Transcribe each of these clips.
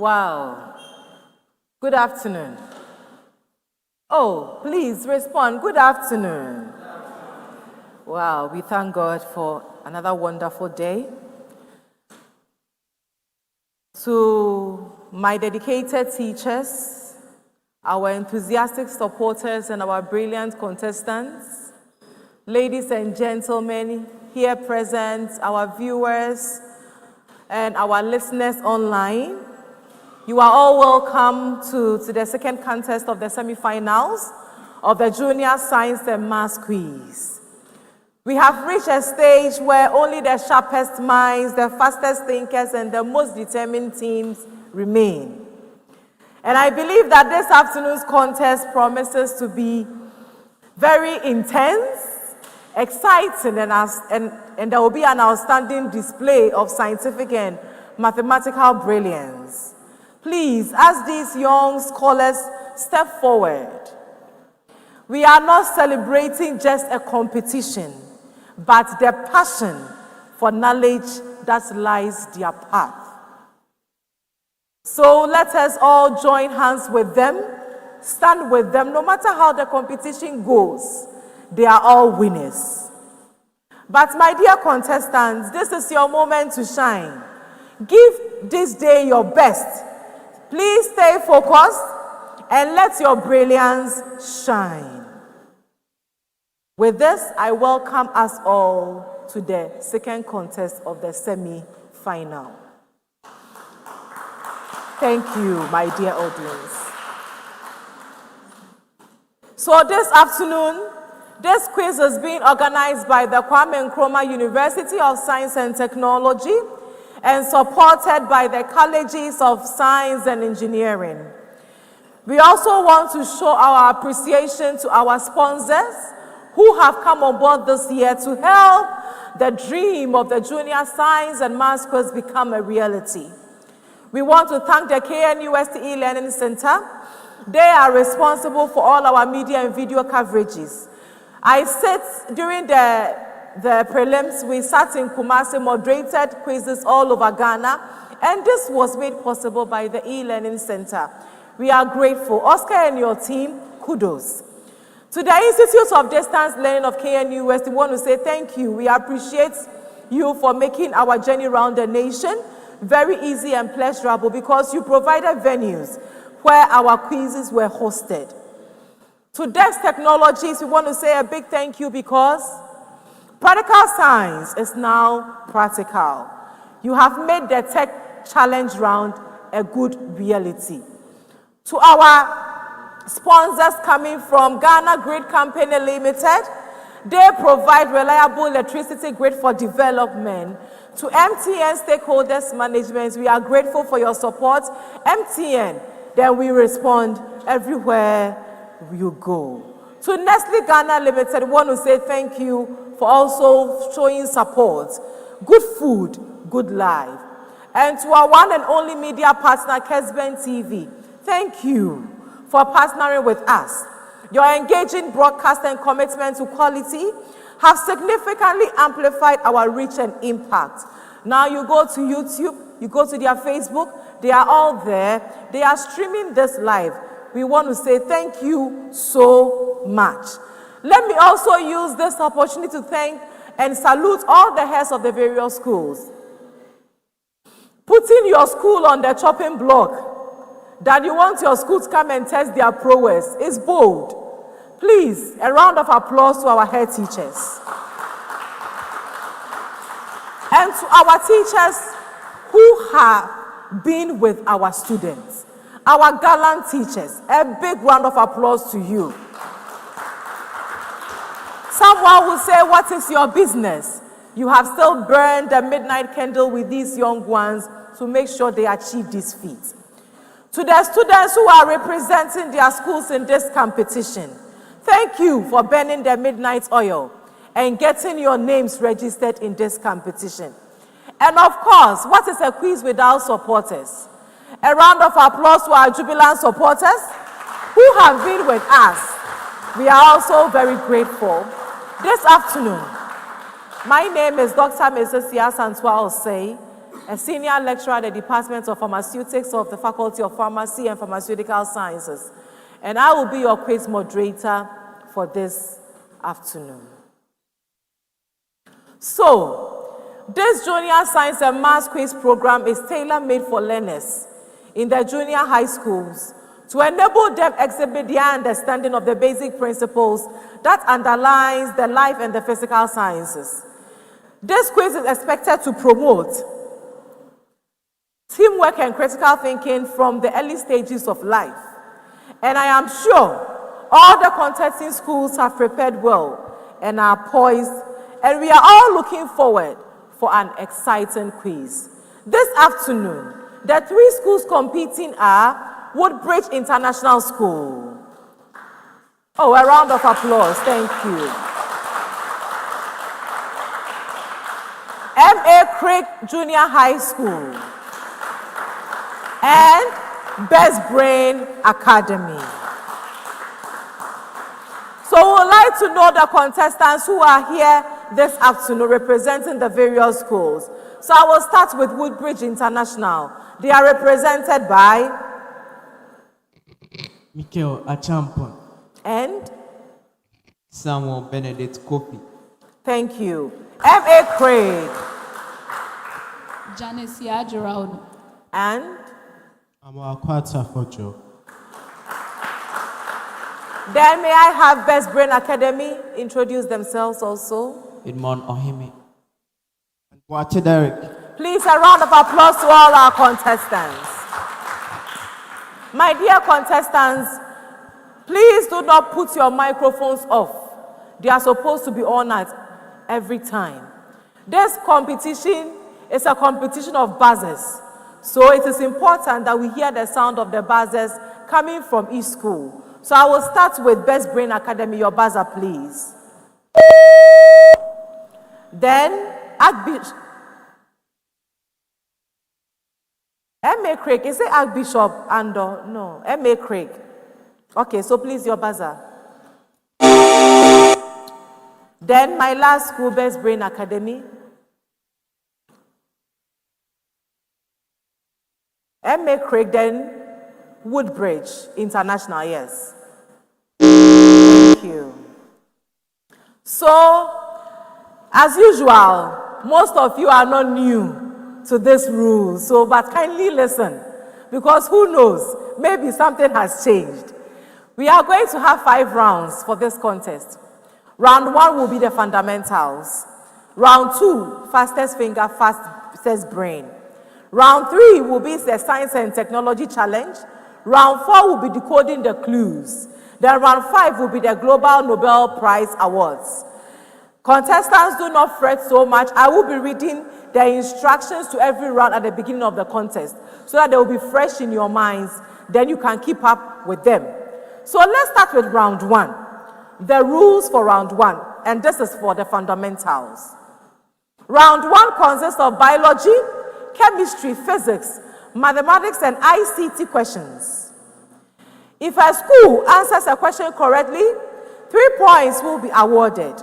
Wow. Good afternoon. Oh, please respond. Good afternoon. Wow, we thank God for another wonderful day. To my dedicated teachers, our enthusiastic supporters, and our brilliant contestants, ladies and gentlemen here present, our viewers, and our listeners online, you are all welcome to the second contest of the semi-finals of the Junior Science and Maths Quiz. We have reached a stage where only the sharpest minds, the fastest thinkers, and the most determined teams remain. And I believe that this afternoon's contest promises to be very intense, exciting, and there will be an outstanding display of scientific and mathematical brilliance. Please, as these young scholars step forward, we are not celebrating just a competition, but the passion for knowledge that lies their path. So let us all join hands with them, stand with them. No matter how the competition goes, they are all winners. But my dear contestants, this is your moment to shine. Give this day your best. Please stay focused and let your brilliance shine. With this, I welcome us all to the second contest of the semi-final. Thank you, my dear audience. So this afternoon, this quiz is being organized by the Kwame Nkrumah University of Science and Technology and supported by the Colleges of Science and Engineering. We also want to show our appreciation to our sponsors who have come on board this year to help the dream of the Junior Science and Maths Quiz become a reality. We want to thank the KNUST e-Learning Center. They are responsible for all our media and video coverages. I sit during the prelims, we sat in Kumasi, moderated quizzes all over Ghana, and this was made possible by the e-Learning Center. We are grateful. Oscar and your team, kudos. To the Institute of Distance Learning of KNUST, we want to say thank you. We appreciate you for making our journey around the nation very easy and pleasurable because you provided venues where our quizzes were hosted. To Dex Technologies, we want to say a big thank you because practical science is now practical. You have made the tech challenge round a good reality. To our sponsors coming from Ghana Grid Company Limited, they provide reliable electricity grid for development. To MTN Stakeholders Management, we are grateful for your support. MTN, then we respond everywhere you go. To Nestle Ghana Limited, we want to say thank you for also showing support. Good food, good life. And to our one and only media partner, Kesben TV, thank you for partnering with us. Your engaging broadcast and commitment to quality have significantly amplified our reach and impact. Now you go to YouTube, you go to their Facebook, they are all there. They are streaming this live. We want to say thank you so much. Let me also use this opportunity to thank and salute all the heads of the various schools. Putting your school on the chopping block that you want your school to come and test their prowess is bold. Please, a round of applause to our head teachers. And to our teachers who have been with our students, our gallant teachers, a big round of applause to you. Someone will say, what is your business? You have still burned the midnight candle with these young ones to make sure they achieve this feat. To the students who are representing their schools in this competition, thank you for burning the midnight oil and getting your names registered in this competition. And of course, what is a quiz without supporters? A round of applause to our jubilant supporters who have been with us. We are also very grateful. This afternoon, my name is Dr. Mrs. Santwa Osei, a senior lecturer at the Department of Pharmaceutics of the Faculty of Pharmacy and Pharmaceutical Sciences. And I will be your quiz moderator for this afternoon. So, this Junior Science and Maths quiz program is tailor-made for learners in the junior high schools to enable them exhibit their understanding of the basic principles that underlies the life and the physical sciences. This quiz is expected to promote teamwork and critical thinking from the early stages of life. And I am sure all the contesting schools have prepared well and are poised, and we are all looking forward for an exciting quiz. This afternoon, the 3 schools competing are Woodbridge International School. Oh, a round of applause, thank you. CRIG Junior High School and Best Brain Academy. So we would like to know the contestants who are here this afternoon representing the various schools. So I will start with Woodbridge International. They are represented by Michael Achampon and Samuel Benedict Kofi. Thank you. CRIG Janice Yajiraunu and Amakwata Fojo. Then may I have Best Brain Academy introduce themselves also? Edmond Ohime. And Boate Derek. Please, a round of applause to all our contestants. My dear contestants, please do not put your microphones off. They are supposed to be on at every time. This competition is a competition of buzzers. So it is important that we hear the sound of the buzzers coming from each school. So I will start with Best Brain Academy. Your buzzer, please. Then, Archbishop. CRIG. Is it Archbishop Andor? No. CRIG. Okay, so please, your buzzer. Then, my last school, Best Brain Academy. CRIG, then Woodbridge International, yes. Thank you. So, as usual, most of you are not new to this rule, so but kindly listen, because who knows, maybe something has changed. We are going to have 5 rounds for this contest. Round 1 will be the fundamentals. Round 2, fastest finger, fastest brain. Round 3 will be the science and technology challenge. Round 4 will be decoding the clues. Then round 5 will be the Global Nobel Prize Awards. Contestants, do not fret so much. I will be reading the instructions to every round at the beginning of the contest so that they will be fresh in your minds. Then you can keep up with them. So let's start with round 1. The rules for round 1, and this is for the fundamentals. Round 1 consists of biology, chemistry, physics, mathematics, and ICT questions. If a school answers a question correctly, 3 points will be awarded.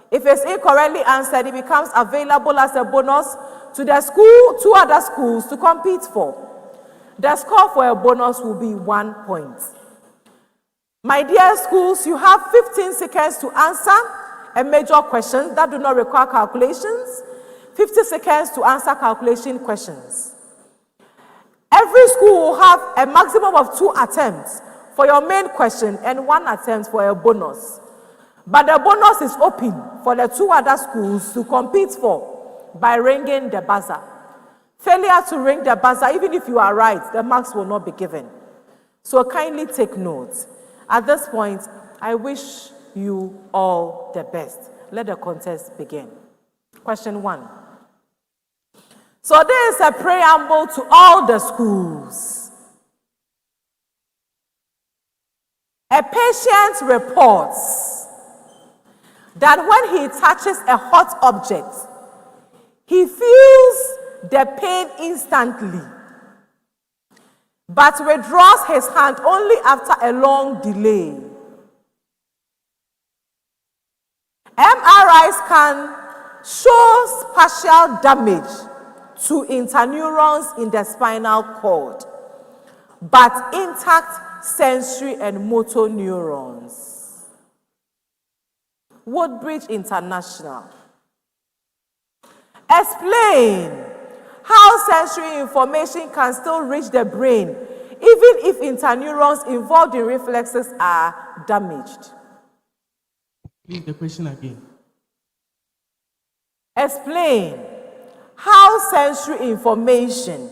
If it's incorrectly answered, it becomes available as a bonus to the school, 2 other schools to compete for. The score for a bonus will be 1 point. My dear schools, you have 15 seconds to answer a major question that do not require calculations, 50 seconds to answer calculation questions. Every school will have a maximum of 2 attempts for your main question and 1 attempt for a bonus. But the bonus is open for the 2 other schools to compete for by ringing the buzzer. Failure to ring the buzzer, even if you are right, the marks will not be given. So kindly take note. At this point, I wish you all the best. Let the contest begin. Question 1. So there is a preamble to all the schools. A patient reports that when he touches a hot object, he feels the pain instantly, but withdraws his hand only after a long delay. MRI scan shows partial damage to interneurons in the spinal cord, but intact sensory and motor neurons. Woodbridge International. Explain how sensory information can still reach the brain even if interneurons involved in reflexes are damaged. Please, the question again. Explain how sensory information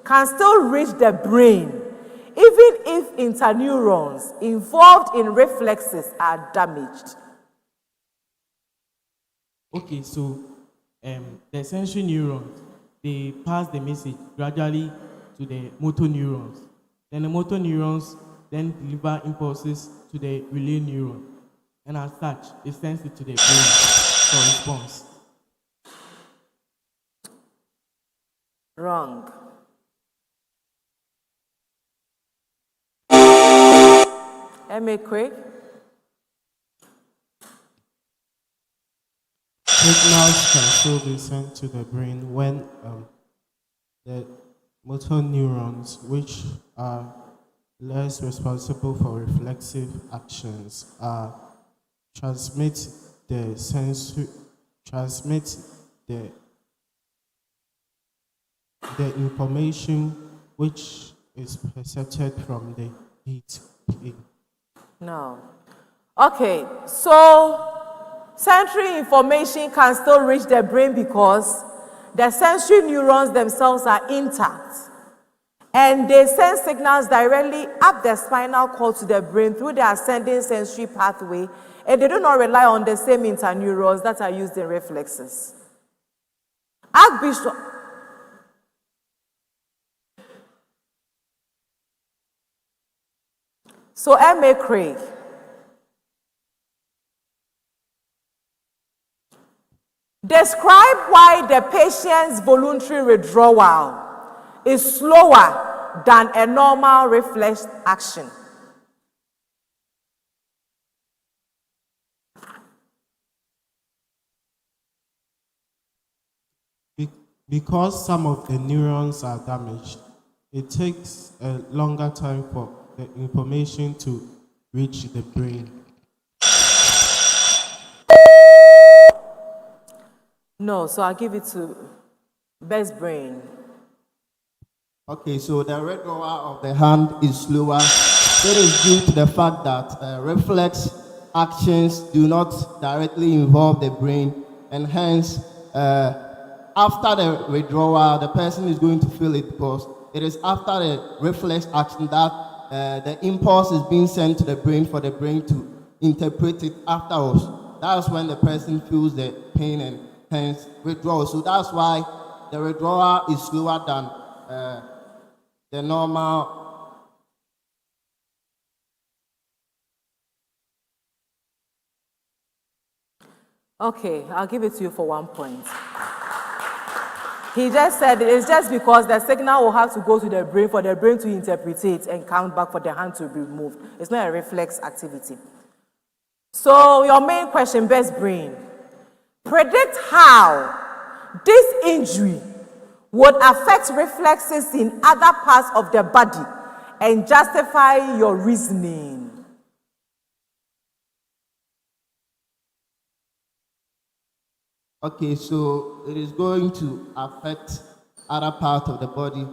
can still reach the brain even if interneurons involved in reflexes are damaged. Okay, so the sensory neurons, they pass the message gradually to the motor neurons. Then the motor neurons then deliver impulses to the relay neuron. And as such, it sends it to the brain for response. Wrong. M.A. CRIG. Signals can still be sent to the brain when the motor neurons, which are less responsible for reflexive actions, transmit the information which is perceived from the heat. No. Okay, so sensory information can still reach the brain because the sensory neurons themselves are intact and they send signals directly up the spinal cord to the brain through the ascending sensory pathway, and they do not rely on the same interneurons that are used in reflexes. Archbishop. So M.A. CRIG. Describe why the patient's voluntary withdrawal is slower than a normal reflex action. Because some of the neurons are damaged, it takes a longer time for the information to reach the brain. No, so I'll give it to best brain. Okay, so the withdrawal of the hand is slower. It is due to the fact that reflex actions do not directly involve the brain, and hence, after the withdrawal, the person is going to feel it because it is after the reflex action that the impulse is being sent to the brain for the brain to interpret it afterwards. That's when the person feels the pain and hence withdrawal. So that's why the withdrawal is slower than the normal. Okay, I'll give it to you for 1 point. He just said it's just because the signal will have to go to the brain for the brain to interpret it and count back for the hand to be moved. It's not a reflex activity. So your main question, best brain. Predict how this injury would affect reflexes in other parts of the body and justify your reasoning. Okay, so it is going to affect other parts of the body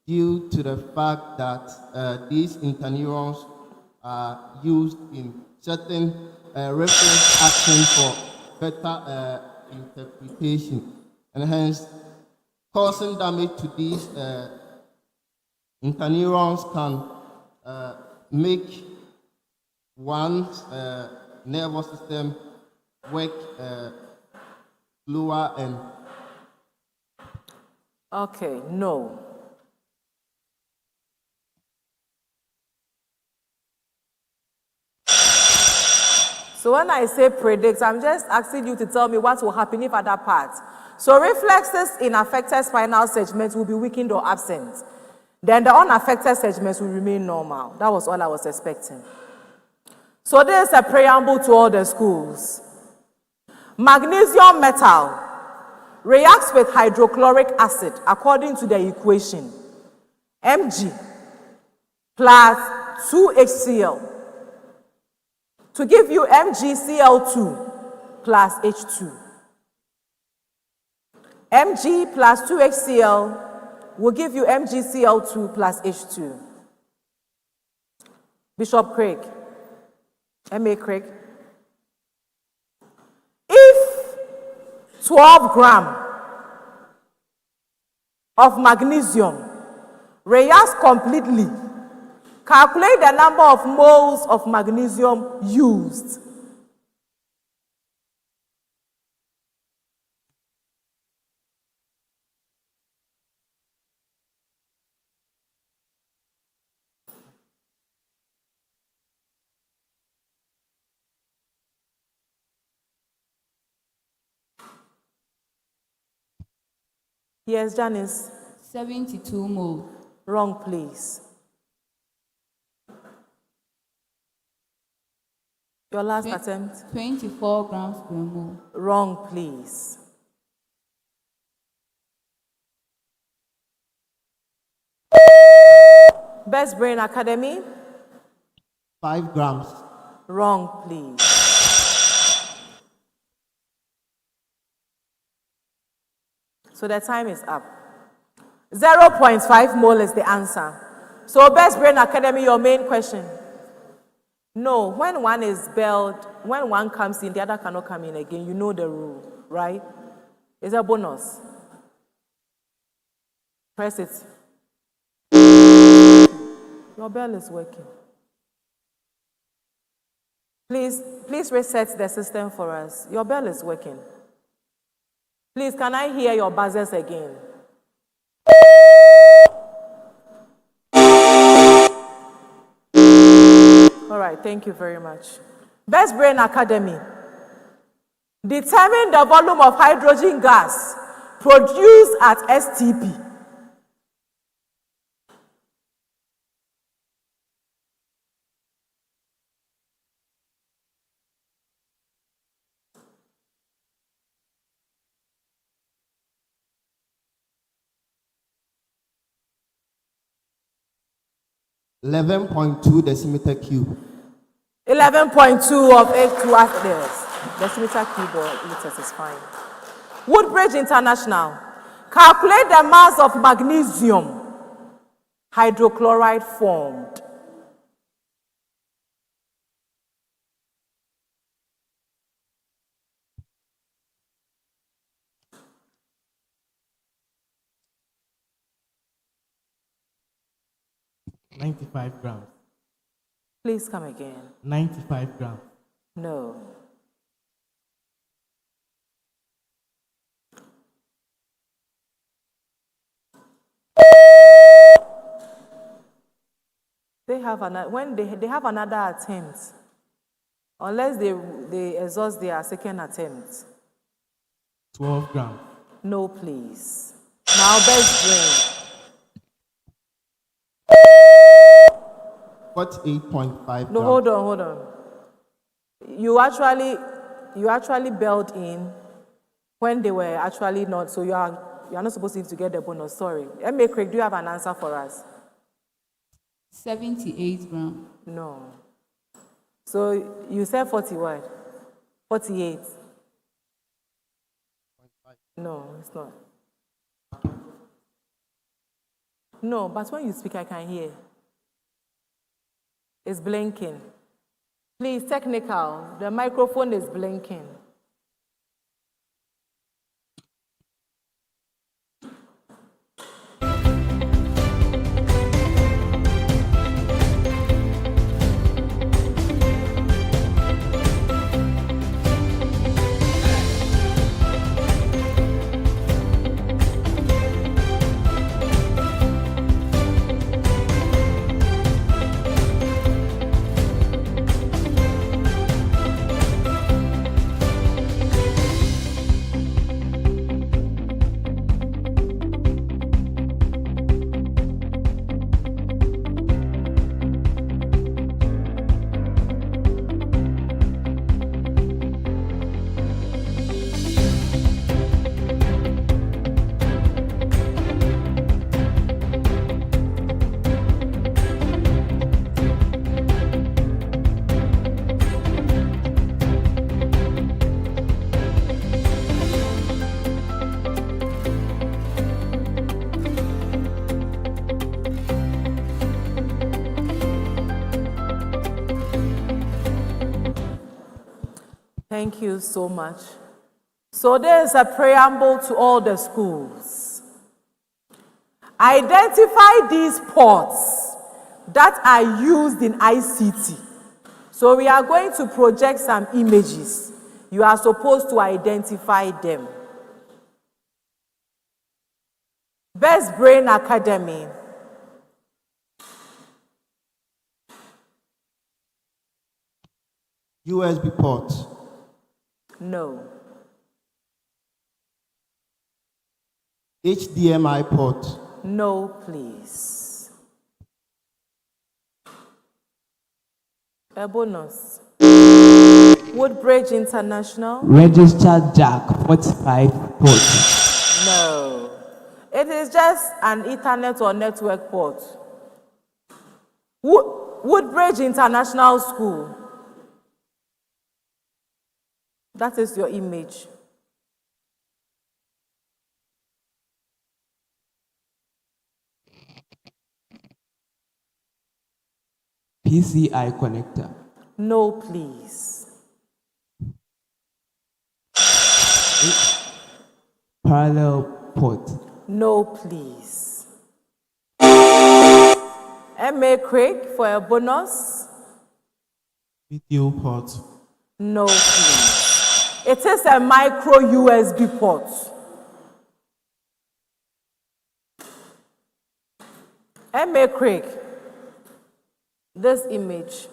due to the fact that these interneurons are used in certain reflex actions for better interpretation, and hence causing damage to these interneurons can make one's nervous system work lower and... Okay, no. So when I say predict, I'm just asking you to tell me what will happen if other parts. So reflexes in affected spinal segments will be weakened or absent. Then the unaffected segments will remain normal. That was all I was expecting. So this is a preamble to all the schools. Magnesium metal reacts with hydrochloric acid according to the equation Mg plus 2HCl to give you MgCl2 plus H2. Mg plus 2HCl will give you MgCl2 plus H2. Bishop Craig, M.A. Craig. If 12 grams of magnesium reacts completely, calculate the number of moles of magnesium used. Yes, Janice. 72 mole. Wrong, please. Your last attempt. 24 grams per mole. Wrong, please. Best Brain Academy. 5 grams. Wrong, please. So the time is up. 0.5 mole is the answer. So Best Brain Academy, your main question. No, when one is belled, when one comes in, the other cannot come in again. You know the rule, right? It's a bonus. Press it. Your bell is working. Please reset the system for us. Your bell is working. Please, can I hear your buzzers again? All right, thank you very much. Best Brain Academy. Determine the volume of hydrogen gas produced at STP. $11.2 decimeter cube. 11.2 of H2 decimeter cube or liters is fine. Woodbridge International. Calculate the mass of magnesium hydrochloride formed. $95 grams. Please come again. 95 grams. No. They have another, when they have another attempt, unless they exhaust their second attempt. 12 grams. No, please. Now, Best Brain. 48.5 No, hold on. You actually belled in when they were actually not, so you are not supposed to get the bonus. Sorry. M.A. Craig, do you have an answer for us? 78 grams. No. So you said 40 what? 48. No, it's not. No, but when you speak, I can hear. It's blinking. Please, technical. The microphone is blinking. Thank you so much. So there is a preamble to all the schools. Identify these ports that are used in ICT. So we are going to project some images. You are supposed to identify them. Best Brain Academy. USB port. No. HDMI port. No, please. A bonus. Woodbridge International. Registered jack 45 port. No. It is just an Ethernet or network port. Woodbridge International School. That is your image. PCI connector. No, please. Parallel port. No, please. MA CRIG for a bonus. Video port. No, please. It is a micro USB port. MA CRIG. This image.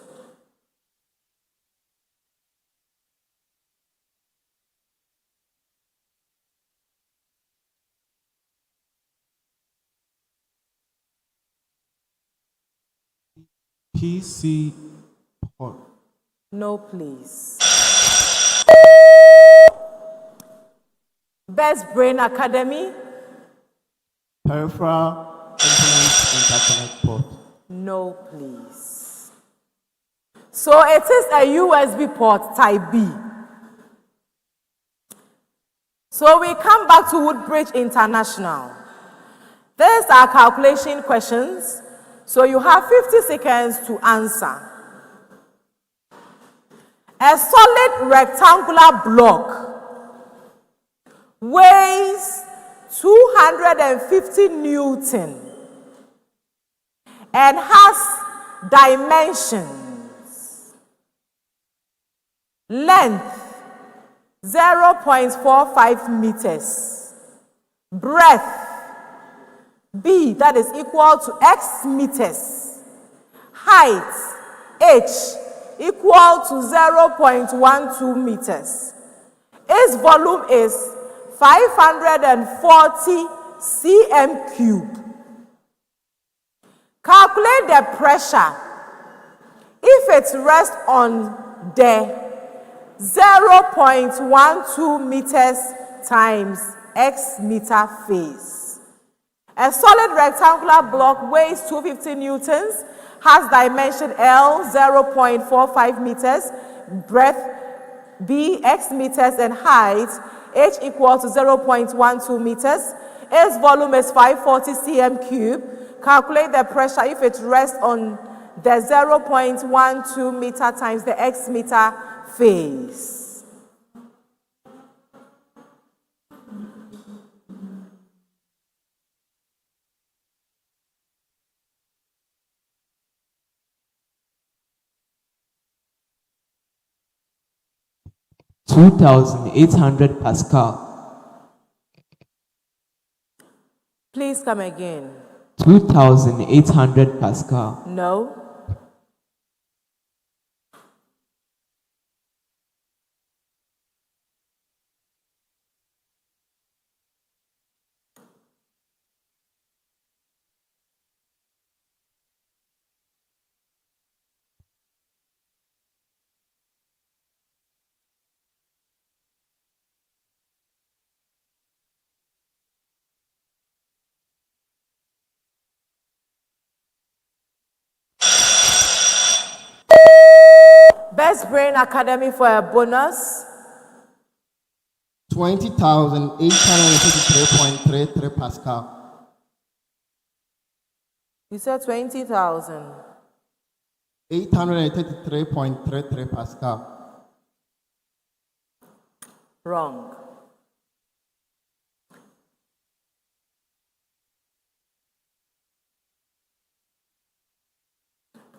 PC port. No, please. Best Brain Academy. Peripheral component interconnect port. No, please. So it is a USB port type B. So we come back to Woodbridge International. These are calculation questions. So you have 50 seconds to answer. A solid rectangular block weighs 250 Newton and has dimensions. Length 0.45 meters. Breadth B, that is equal to X meters. Height H equal to 0.12 meters. Its volume is 540 cm cube. Calculate the pressure if it rests on the 0.12 meters times X meter face. A solid rectangular block weighs 250 newtons, has dimension L 0.45 meters, breadth B X meters, and height H equal to 0.12 meters. Its volume is 540 cm cube. Calculate the pressure if it rests on the 0.12 meter times the X meter phase. $2,800 Pascal. Please come again. 2,800 Pascal. No. Best Brain Academy for a bonus. 20,833.33 Pascal. You said 20,000. 833.33 Pascal. Wrong.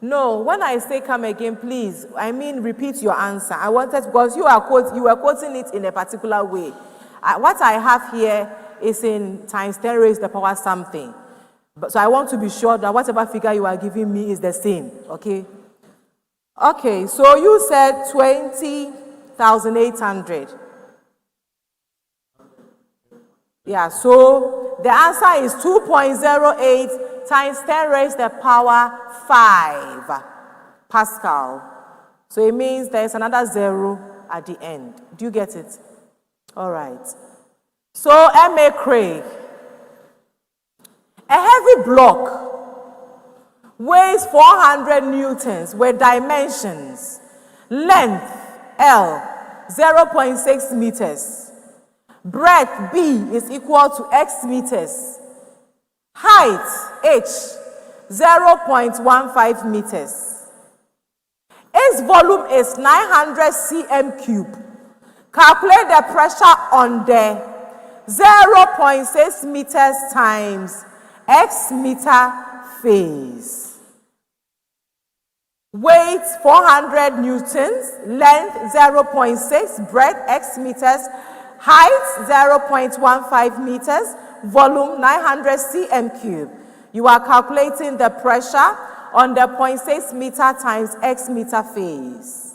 No, when I say come again, please, I mean repeat your answer. I wanted, because you were quoting it in a particular way. What I have here is in times 10 raised to the power something. So I want to be sure that whatever figure you are giving me is the same, okay? Okay, so you said 20,800. Yeah, so the answer is 2.08 times 10 raised to the power 5 Pascal. So it means there's another 0 at the end. Do you get it? All right. So MA CRIG. A heavy block weighs 400 newtons with dimensions. Length L, 0.6 meters. Breadth B is equal to X meters. Height H, 0.15 meters. Its volume is 900 cm cube. Calculate the pressure on the 0.6 meters times X meter phase. Weight 400 newtons, length 0.6, breadth X meters, height 0.15 meters, volume 900 cm cube. You are calculating the pressure on the 0.6 meter times X meter phase.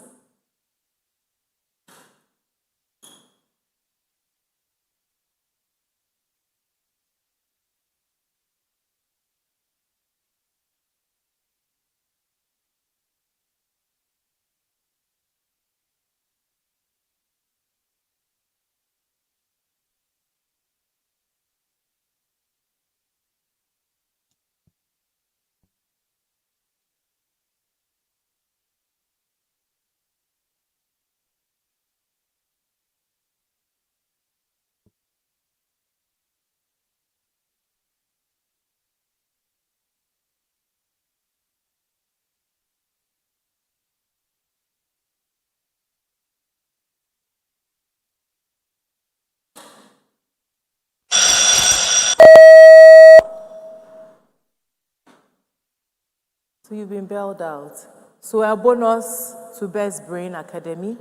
So you've been bailed out. So a bonus to Best Brain Academy.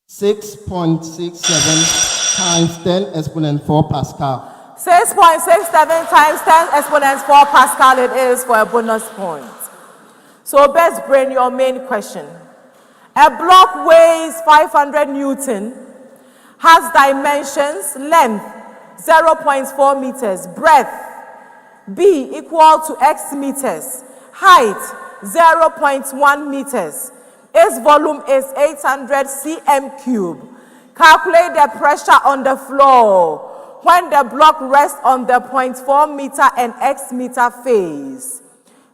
6.67 times 10 exponent 4 Pascal. 6.67 times 10 exponent 4 Pascal it is for a bonus point. So Best Brain, your main question. A block weighs 500 Newton, has dimensions, length 0.4 meters, breadth B equal to X meters, height 0.1 meters. Its volume is 800 cm cube. Calculate the pressure on the floor when the block rests on the 0.4 meter and X meter phase.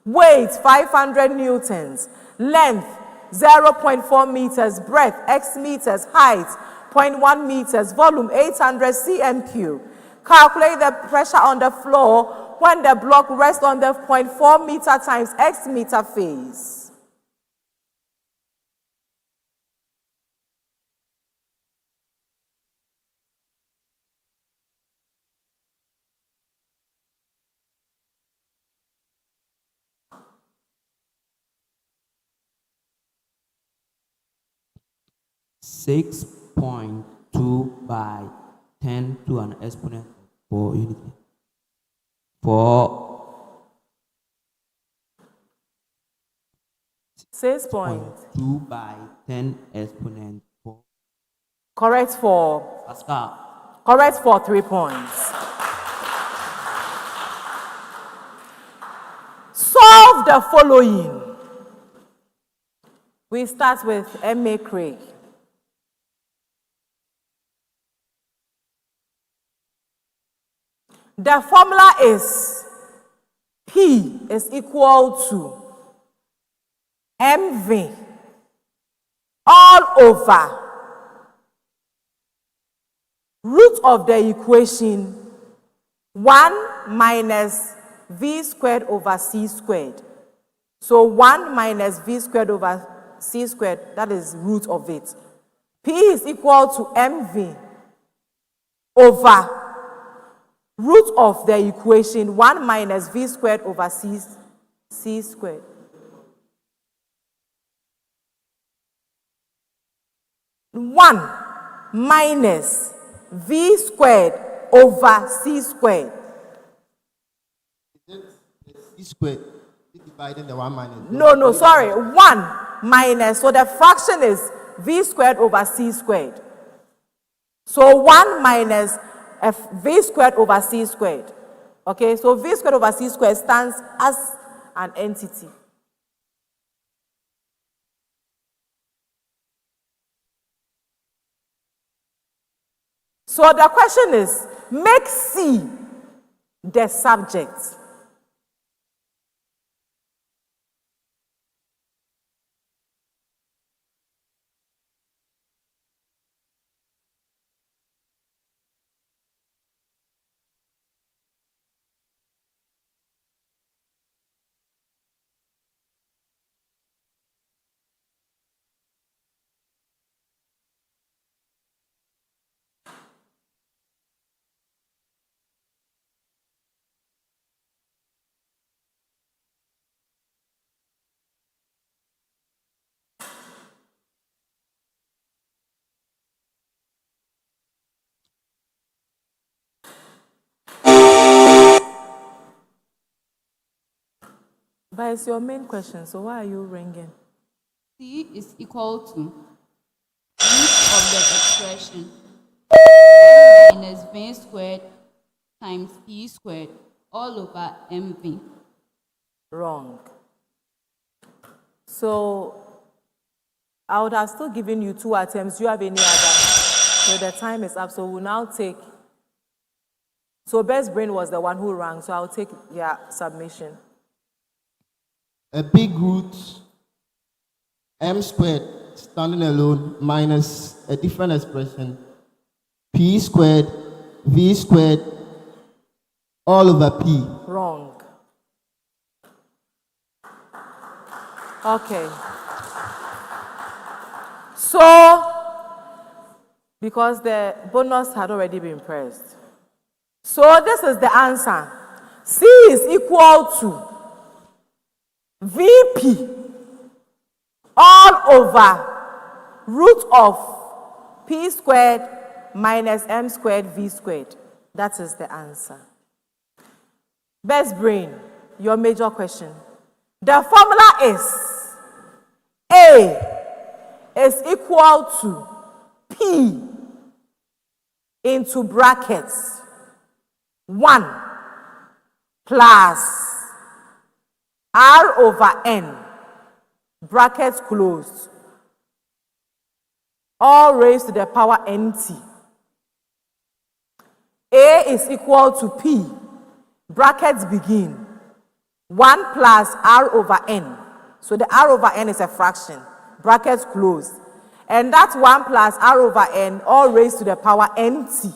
Weight 500 newtons. Length 0.4 meters. Breadth X meters. Height 0.1 meters. Volume 800 cm cube. Calculate the pressure on the floor when the block rests on the 0.4 meter times X meter phase. Six 6.2 by 10 to an exponent of 4 unity. 6.2 by 10 exponent 4. Correct for Pascal. Correct for 3 points. Solve the following. We start with MA CRIG. The formula is P is equal to MV all over root of the equation 1 minus V squared over C squared. So 1 minus V squared over C squared, that is root of it. P P is equal to mv over root of the equation 1 minus v squared over c squared. One minus v squared over c squared. C squared dividing the 1 minus. No, sorry. 1 minus, so the fraction is v squared over c squared. So 1 minus v squared over c squared. Okay, so v squared over c squared stands as an entity. So the question is, make C the subject. But it's your main question, so why are you ringing? C is equal to root of the expression minus v squared times p squared all over mv. Wrong. So I would have still given you 2 attempts. Do you have any other? So the time is up. So we'll now take. So Best Brain was the one who rang. So I'll take their submission. A big root m squared standing alone minus a different expression p squared v squared all over p. Wrong. Okay. So, because the bonus had already been pressed. So this is the answer. C is equal to VP all over root of P squared minus M squared V squared. That is the answer. Best Brain, your major question. The formula is A is equal to P into brackets 1 plus R over N, brackets closed, all raised to the power NT. A is equal to P, brackets begin, 1 plus R over N. So the R over N is a fraction, brackets closed. And that 1 plus R over N, all raised to the power NT.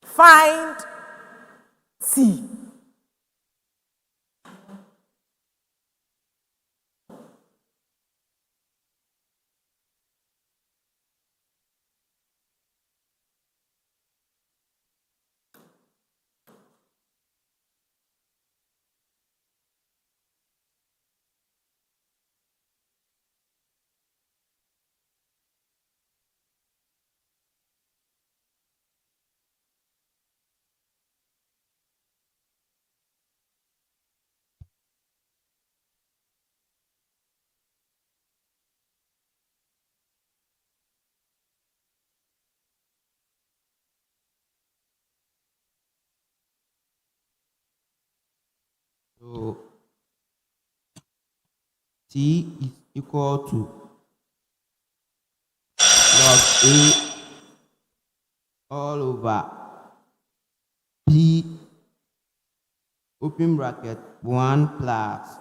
Find T. So T is equal to log A all over P open bracket 1 plus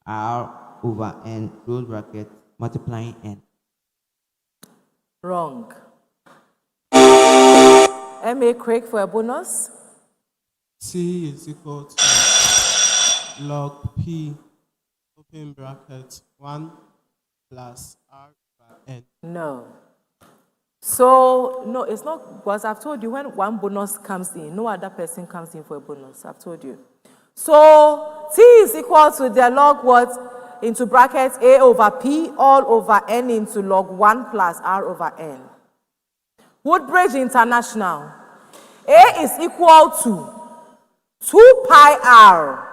R over N close bracket multiplying N. Wrong. M.A. Craig for a bonus. T is equal to log P, open bracket, 1 plus R by N. No. So, no, it's not, because I've told you when one bonus comes in, no other person comes in for a bonus. I've told you. So, T is equal to the log what? Into brackets A over P all over N into log 1 plus R over N. Woodbridge International. A is equal to 2 pi R.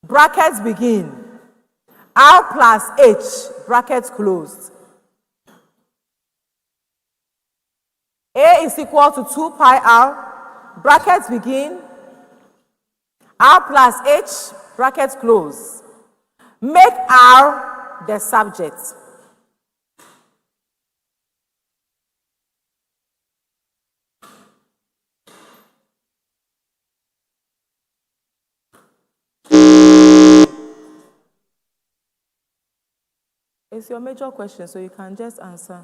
Brackets begin. R plus H, brackets closed. A is equal to 2 pi R, brackets begin. R plus H, brackets close. Make R the subject. It's your major question, so you can just answer.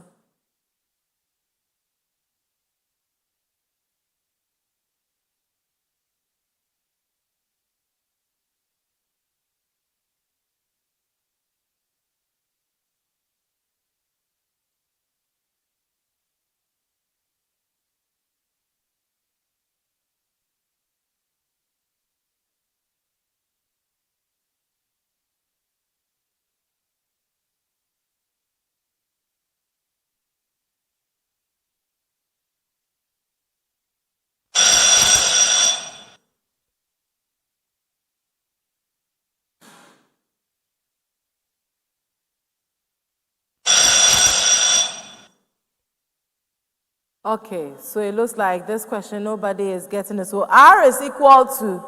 Okay, so it looks like this question, nobody is getting it. So R is equal to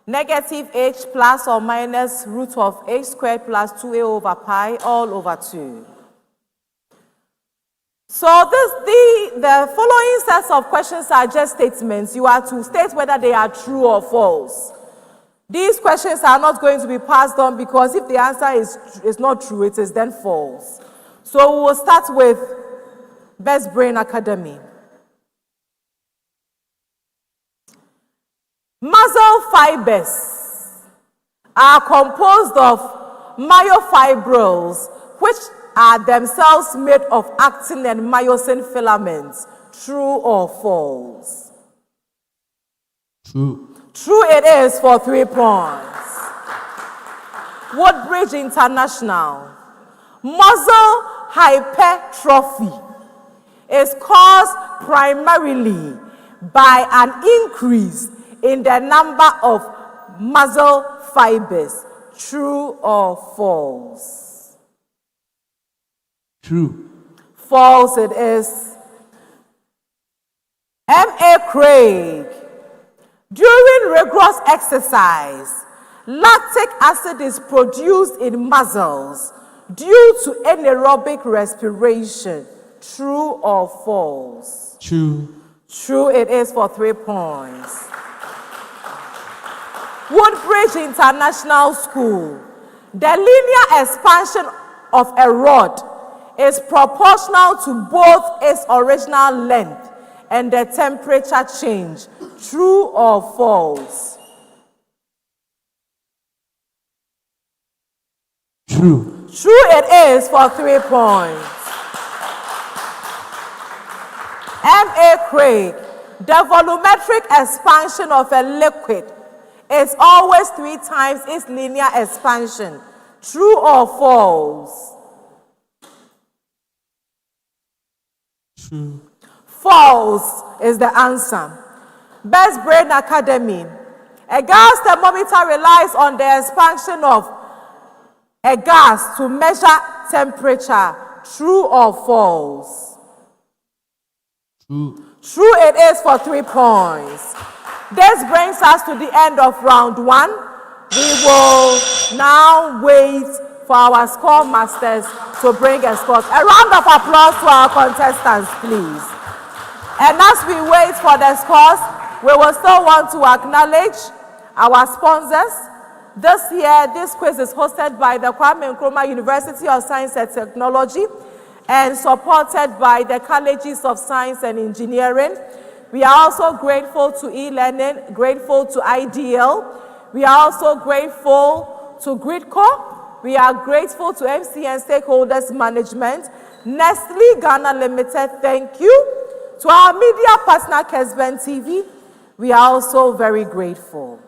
negative H plus or minus root of H squared plus 2A over pi all over 2. So the following sets of questions are just statements. You are to state whether they are true or false. These questions are not going to be passed on because if the answer is not true, it is then false. So we will start with Best Brain Academy. Muscle fibers are composed of myofibrils, which are themselves made of actin and myosin filaments. True or false? True. True it is for 3 points. Woodbridge International. Muscle hypertrophy is caused primarily by an increase in the number of muscle fibers. True or false? True. False it is. M.A. Craig. During rigorous exercise, lactic acid is produced in muscles due to anaerobic respiration. True or false? True. True it is for 3 points. Woodbridge International School. The linear expansion of a rod is proportional to both its original length and the temperature change. True or false? True. True it is for 3 points. M.A. Craig. The volumetric expansion of a liquid is always 3 times its linear expansion. True or false? True. False is the answer. Best Brain Academy. A gas thermometer relies on the expansion of a gas to measure temperature. True or false? True. True it is for 3 points. This brings us to the end of round 1. We will now wait for our score masters to bring a score. A round of applause to our contestants, please. And as we wait for the scores, we will still want to acknowledge our sponsors. This year, this quiz is hosted by the Kwame Nkrumah University of Science and Technology and supported by the Colleges of Science and Engineering. We are also grateful to e-learning, grateful to IDL. We are also grateful to GridCo we are grateful to MCN Stakeholders Management, Nestle Ghana Limited, thank you. To our media partner, Kesben TV, we are also very grateful.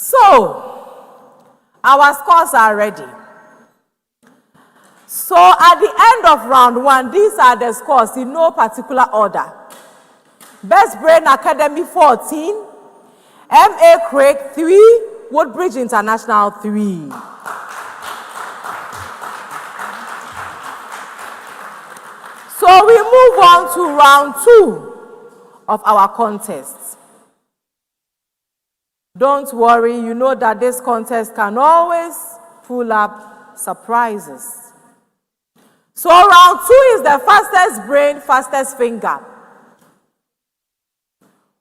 So, our scores are ready. So, at the end of round one, these are the scores in no particular order. Best Brain Academy 14, MA CRIG 3, Woodbridge International 3. So, we move on to round 2 of our contest. Don't worry, you know that this contest can always pull up surprises. So round 2 is the fastest brain, fastest finger.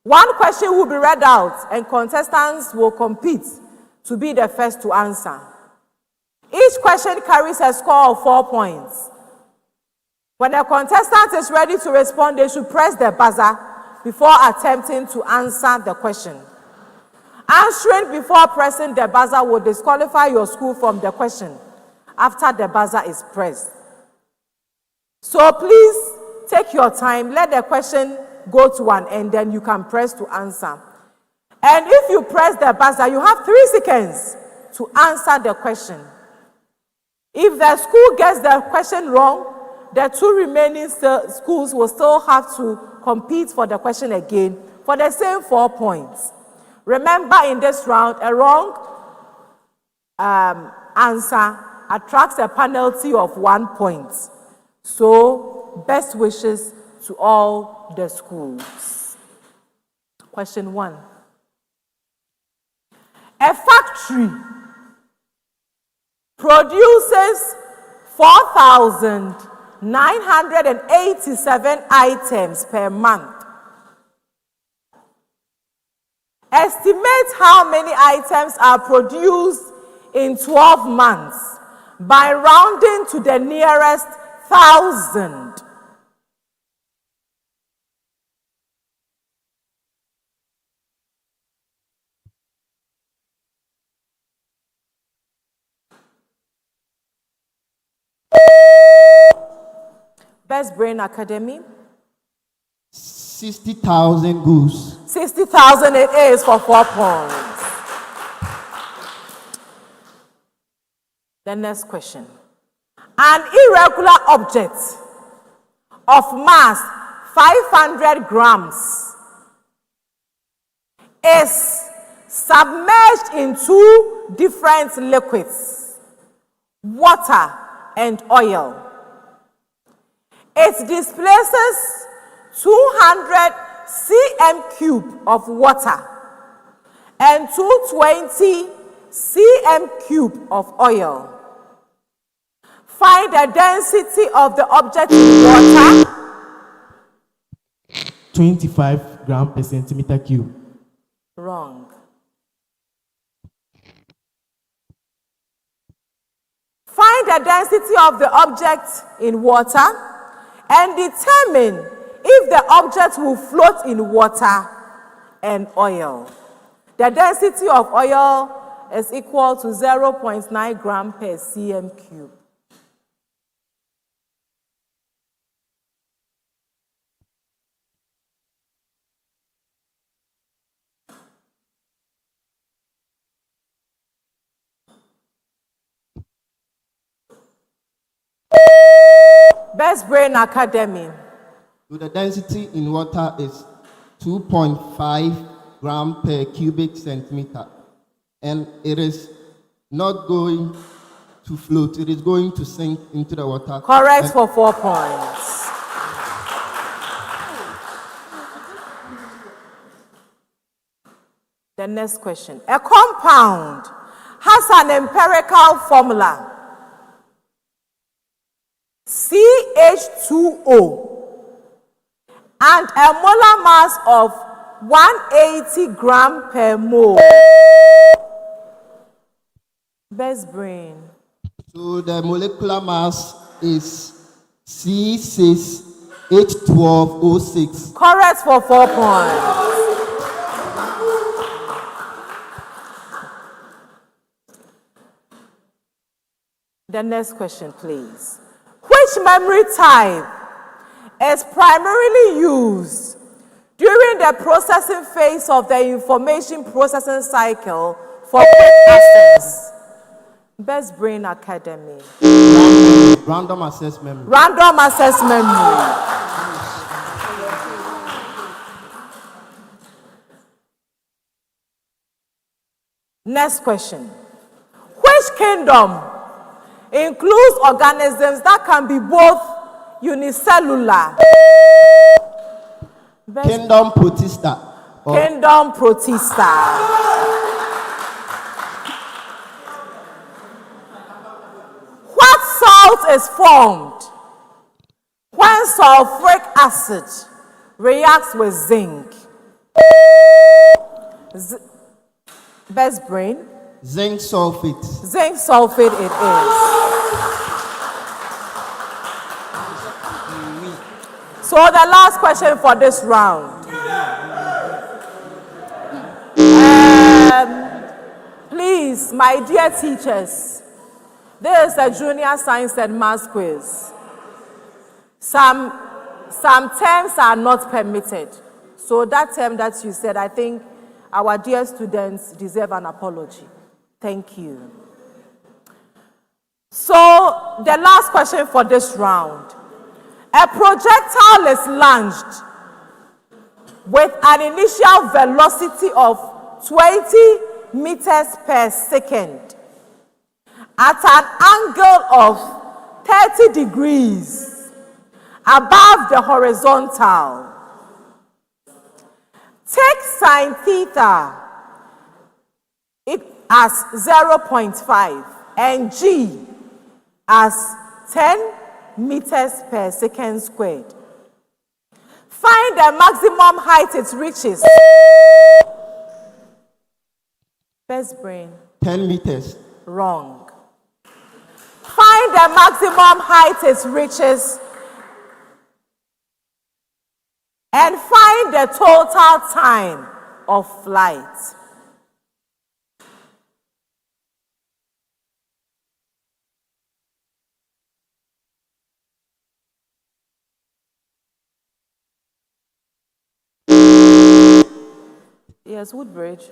One question will be read out and contestants will compete to be the first to answer. Each question carries a score of 4 points. When a contestant is ready to respond, they should press the buzzer before attempting to answer the question. Answering before pressing the buzzer will disqualify your school from the question after the buzzer is pressed. So please take your time, let the question go to an end, then you can press to answer. And if you press the buzzer, you have 3 seconds to answer the question. If the school gets the question wrong, the 2 remaining schools will still have to compete for the question again for the same 4 points. Remember, in this round, a wrong answer attracts a penalty of 1 point. So, best wishes to all the schools. Question 1. A factory produces 4,987 items per month. Estimate how many items are produced in 12 months by rounding to the nearest 1,000. Best Brain Academy. 60,000 goose. 60,000 it is for 4 points. The next question. An irregular object of mass 500 grams is submerged in 2 different liquids, water and oil. It displaces 200 cm³ of water and 220 cm³ of oil. Find the density of the object in water. 25 grams per centimeter cube. Wrong. Find the density of the object in water and determine if the object will float in water and oil. The density of oil is equal to 0.9 gram per cm³. Best Brain Academy. So the density in water is 2.5 gram per cubic centimeter. And it is not going to float, it is going to sink into the water. Correct for 4 points. The next question. A compound has an empirical formula. CH2O and a molar mass of 180 gram per mole. Best brain. So the molecular mass is C6H12O6. Correct for 4 points. The next question, please. Which memory type is primarily used during the processing phase of the information processing cycle for quick access? Best Brain Academy. Random access memory. Random access memory. Next question. Which kingdom includes organisms that can be both unicellular? Kingdom Protista. Kingdom Protista. What salt is formed when sulfuric acid reacts with zinc? Best Brain. Zinc sulfate. Zinc sulfate it is. So the last question for this round. Please, my dear teachers, this is a junior science and math quiz. Some terms are not permitted. So that term that you said, I think our dear students deserve an apology. Thank you. So the last question for this round. A projectile is launched with an initial velocity of 20 meters per second at an angle of 30 degrees above the horizontal. Take sine theta as 0.5 and g as 10 meters per second squared. Find the maximum height it reaches. Best Brain. 10 meters. Wrong. Find the maximum height it reaches and find the total time of flight. Yes, Woodbridge.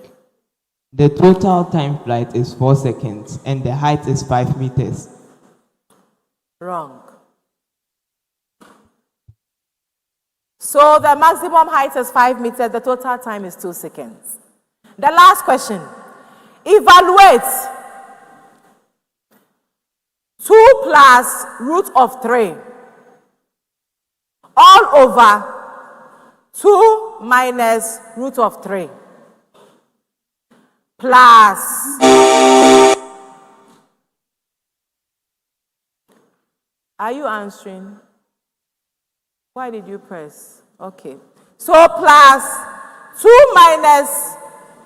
The total time flight is 4 seconds and the height is 5 meters. Wrong. So the maximum height is 5 meters, the total time is 2 seconds. The last question. Evaluate 2 plus root of 3 all over 2 minus root of 3 plus. Are you answering? Why did you press? Okay. So plus 2 minus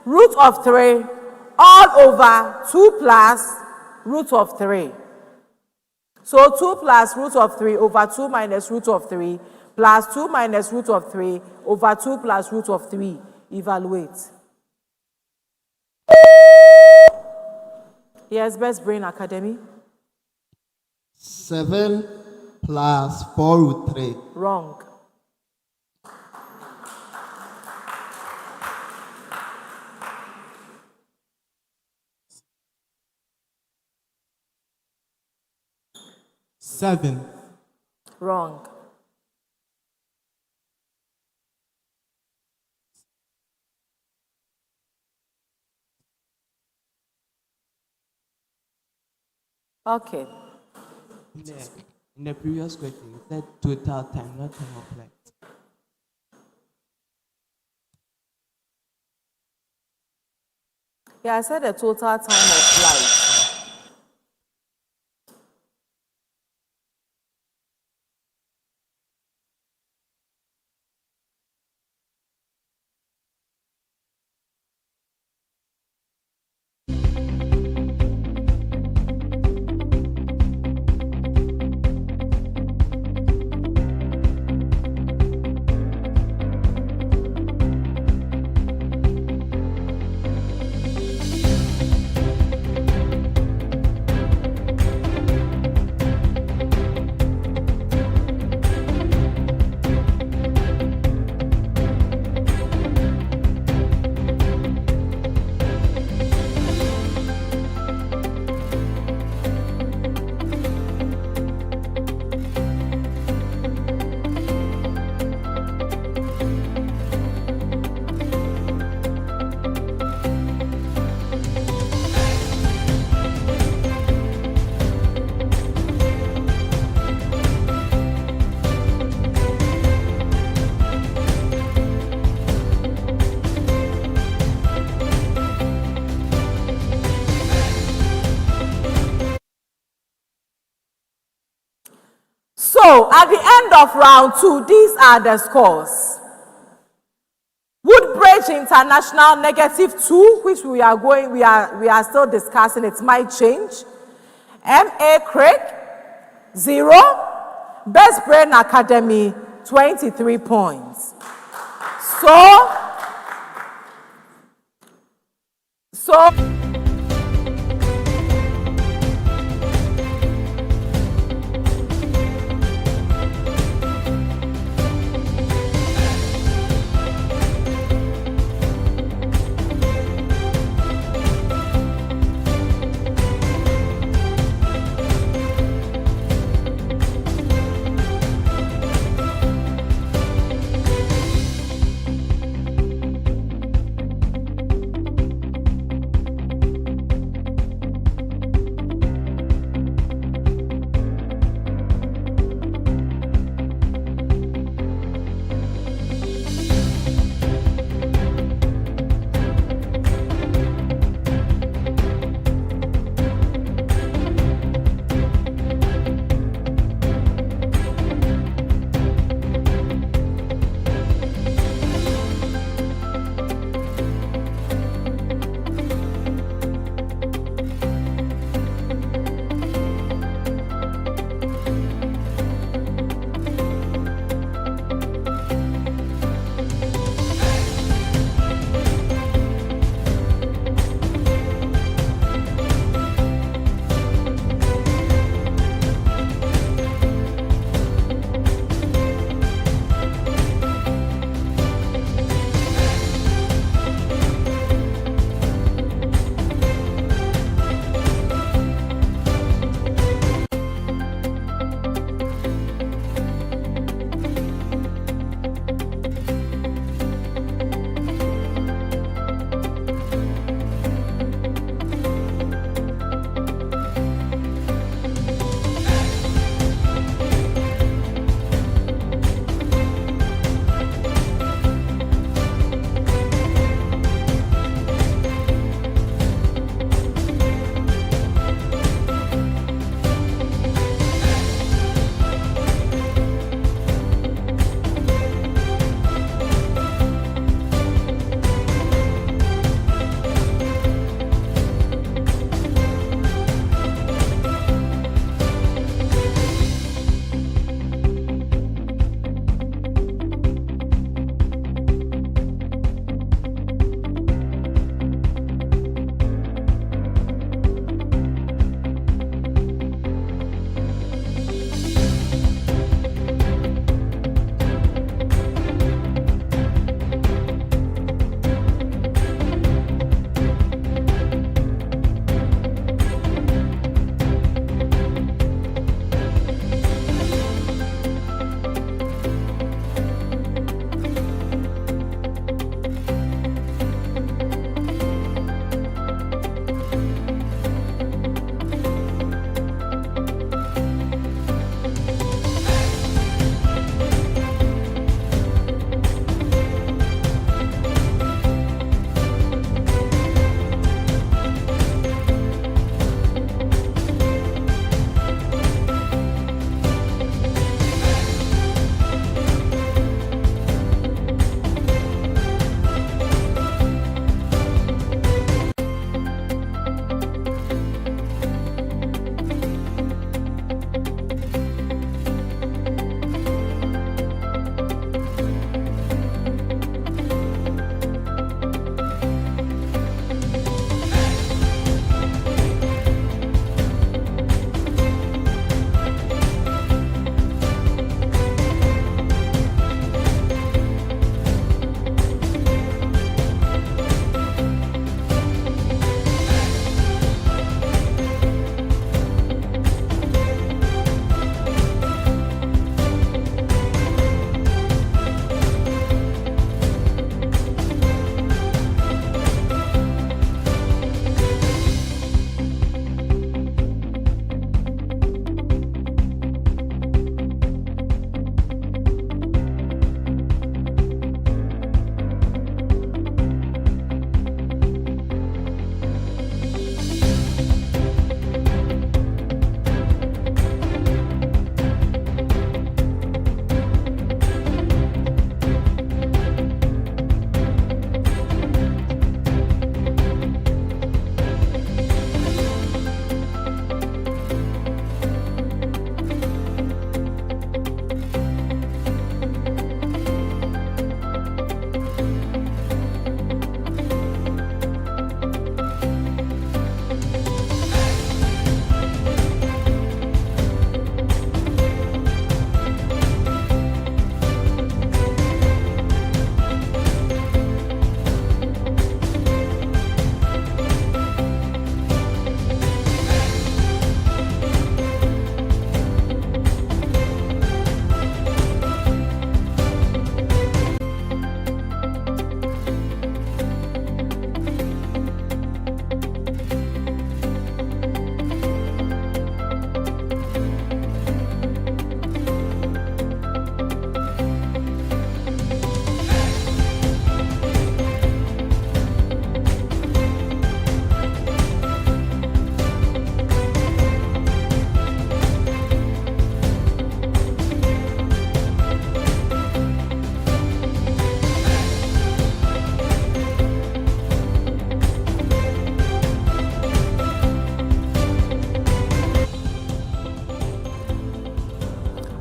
root of 3 all over 2 plus root of 3. So 2 plus root of 3 over 2 minus root of 3 plus 2 minus root of 3 over 2 plus root of 3. Evaluate. Yes, Best Brain Academy. 7 plus 4 root 3. Wrong. Seven. Wrong. Okay. In the previous question, it said total time, not time of flight. Yeah, I said the total time of flight. So at the end of round 2, these are the scores. Woodbridge International -2, which we are still discussing, it might change. MA CRIG 0. Best Brain Academy 23 points. So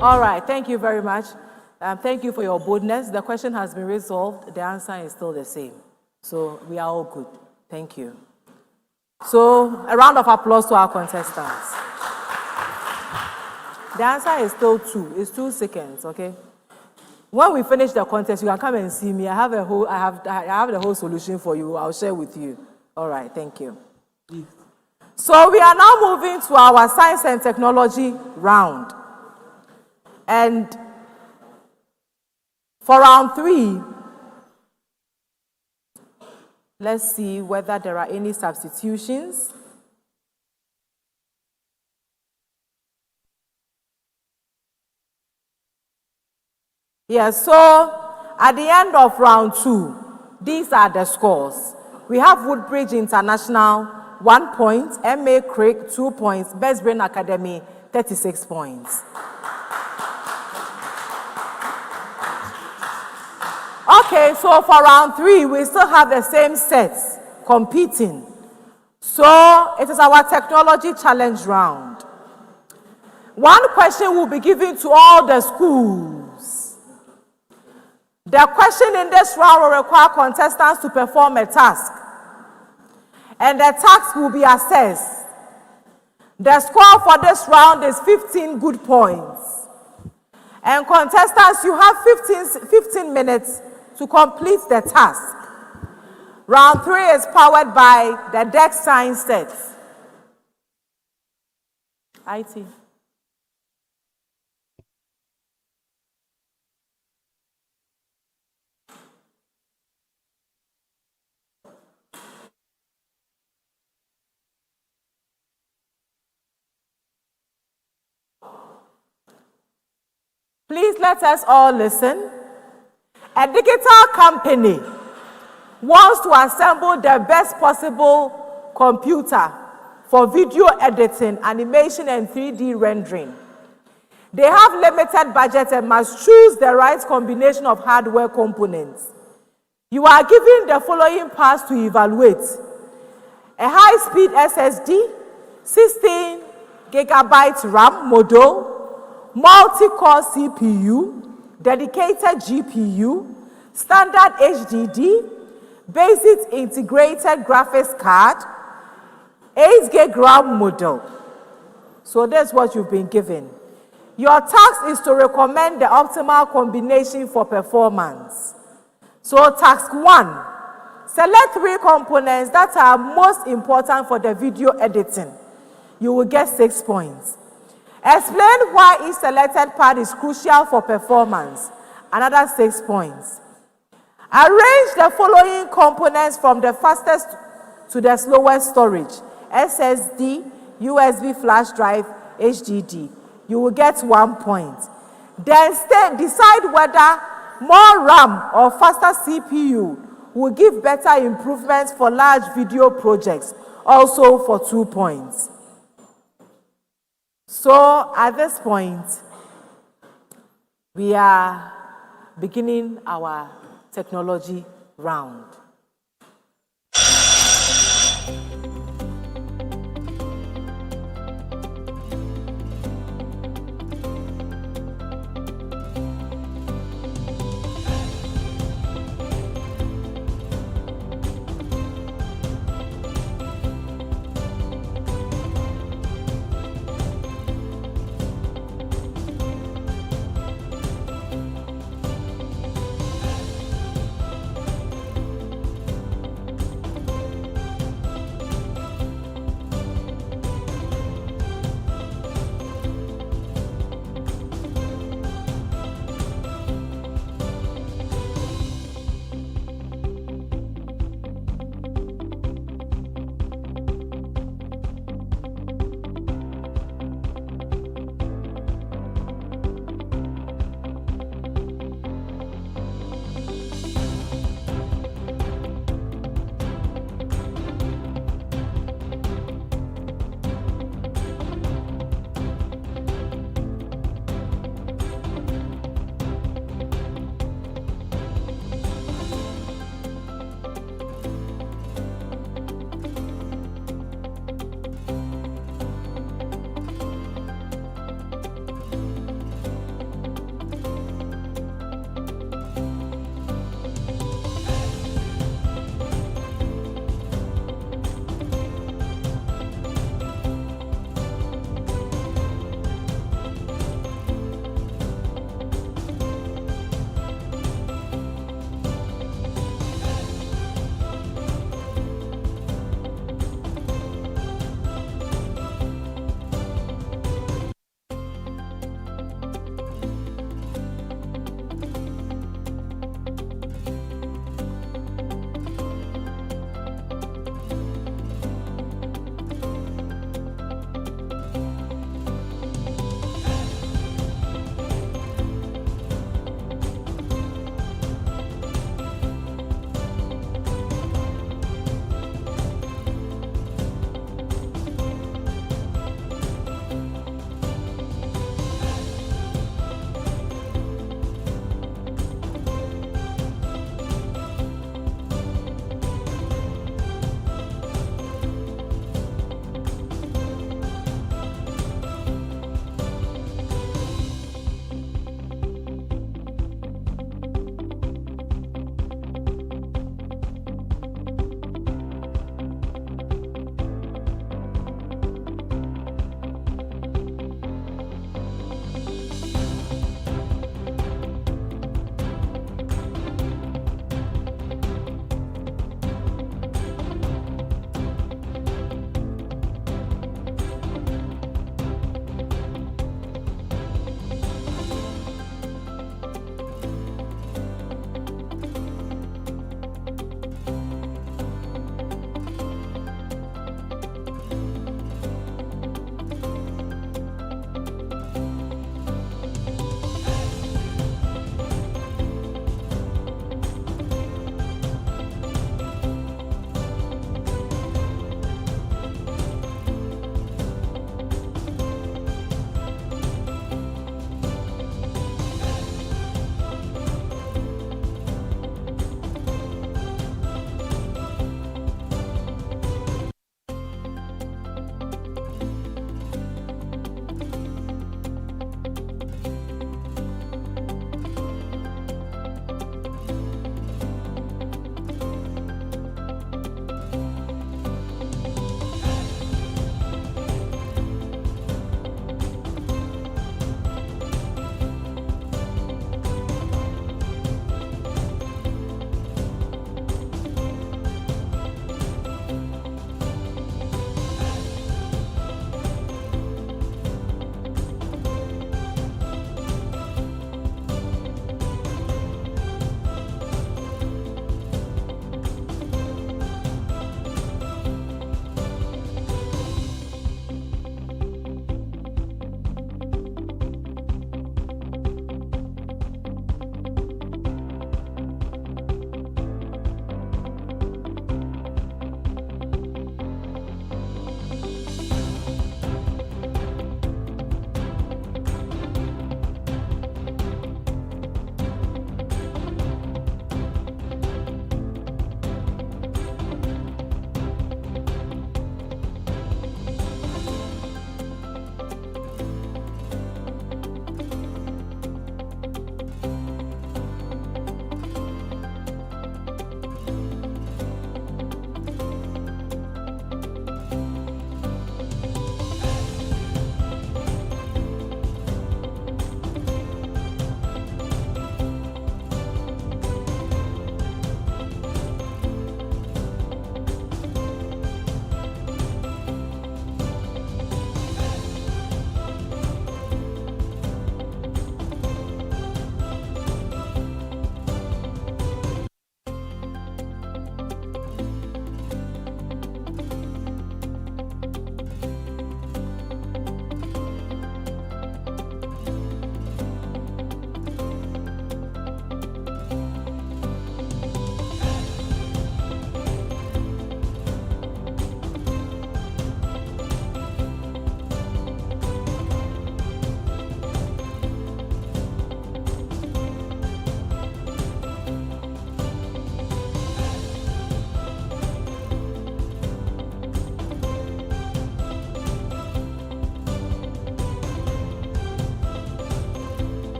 All right, thank you very much. Thank you for your boldness. The question has been resolved. The answer is still the same. So we are all good. Thank you. So a round of applause to our contestants. The answer is still 2. It's 2 seconds, okay? When we finish the contest, you can come and see me. I have the whole solution for you. I'll share with you. All right, thank you. So we are now moving to our science and technology round. And for round 3, let's see whether there are any substitutions. Yes, so at the end of round 2, these are the scores. We have Woodbridge International, 1 point, MA CRIG, 2 points, Best Brain Academy, 36 points. Okay, so for round 3, we still have the same sets competing. So it is our technology challenge round. 1 question will be given to all the schools. The question in this round will require contestants to perform a task. And the task will be assessed. The score for this round is 15 good points. And contestants, you have 15 minutes to complete the task. Round 3 is powered by the Deck Science set. IT. Please let us all listen. A digital company wants to assemble the best possible computer for video editing, animation, and 3D rendering. They have limited budget and must choose the right combination of hardware components. You are given the following parts to evaluate: a high-speed SSD, 16 gigabyte RAM module, multi-core CPU, dedicated GPU, standard HDD, basic integrated graphics card, 8 gig RAM module. So that's what you've been given. Your task is to recommend the optimal combination for performance. So task 1, select 3 components that are most important for the video editing. You will get 6 points. Explain why each selected part is crucial for performance. Another 6 points. Arrange the following components from the fastest to the slowest storage: SSD, USB flash drive, HDD. You will get 1 point. Then decide whether more RAM or faster CPU will give better improvements for large video projects, also for 2 points. So at this point, we are beginning our technology round.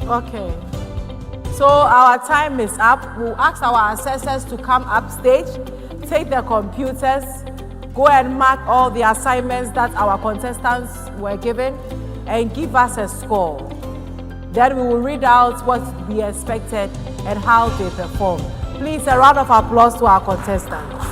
Okay. So our time is up. We'll ask our assessors to come upstage, take the computers, go and mark all the assignments that our contestants were given, and give us a score. Then we will read out what we expected and how they performed. Please, a round of applause to our contestants.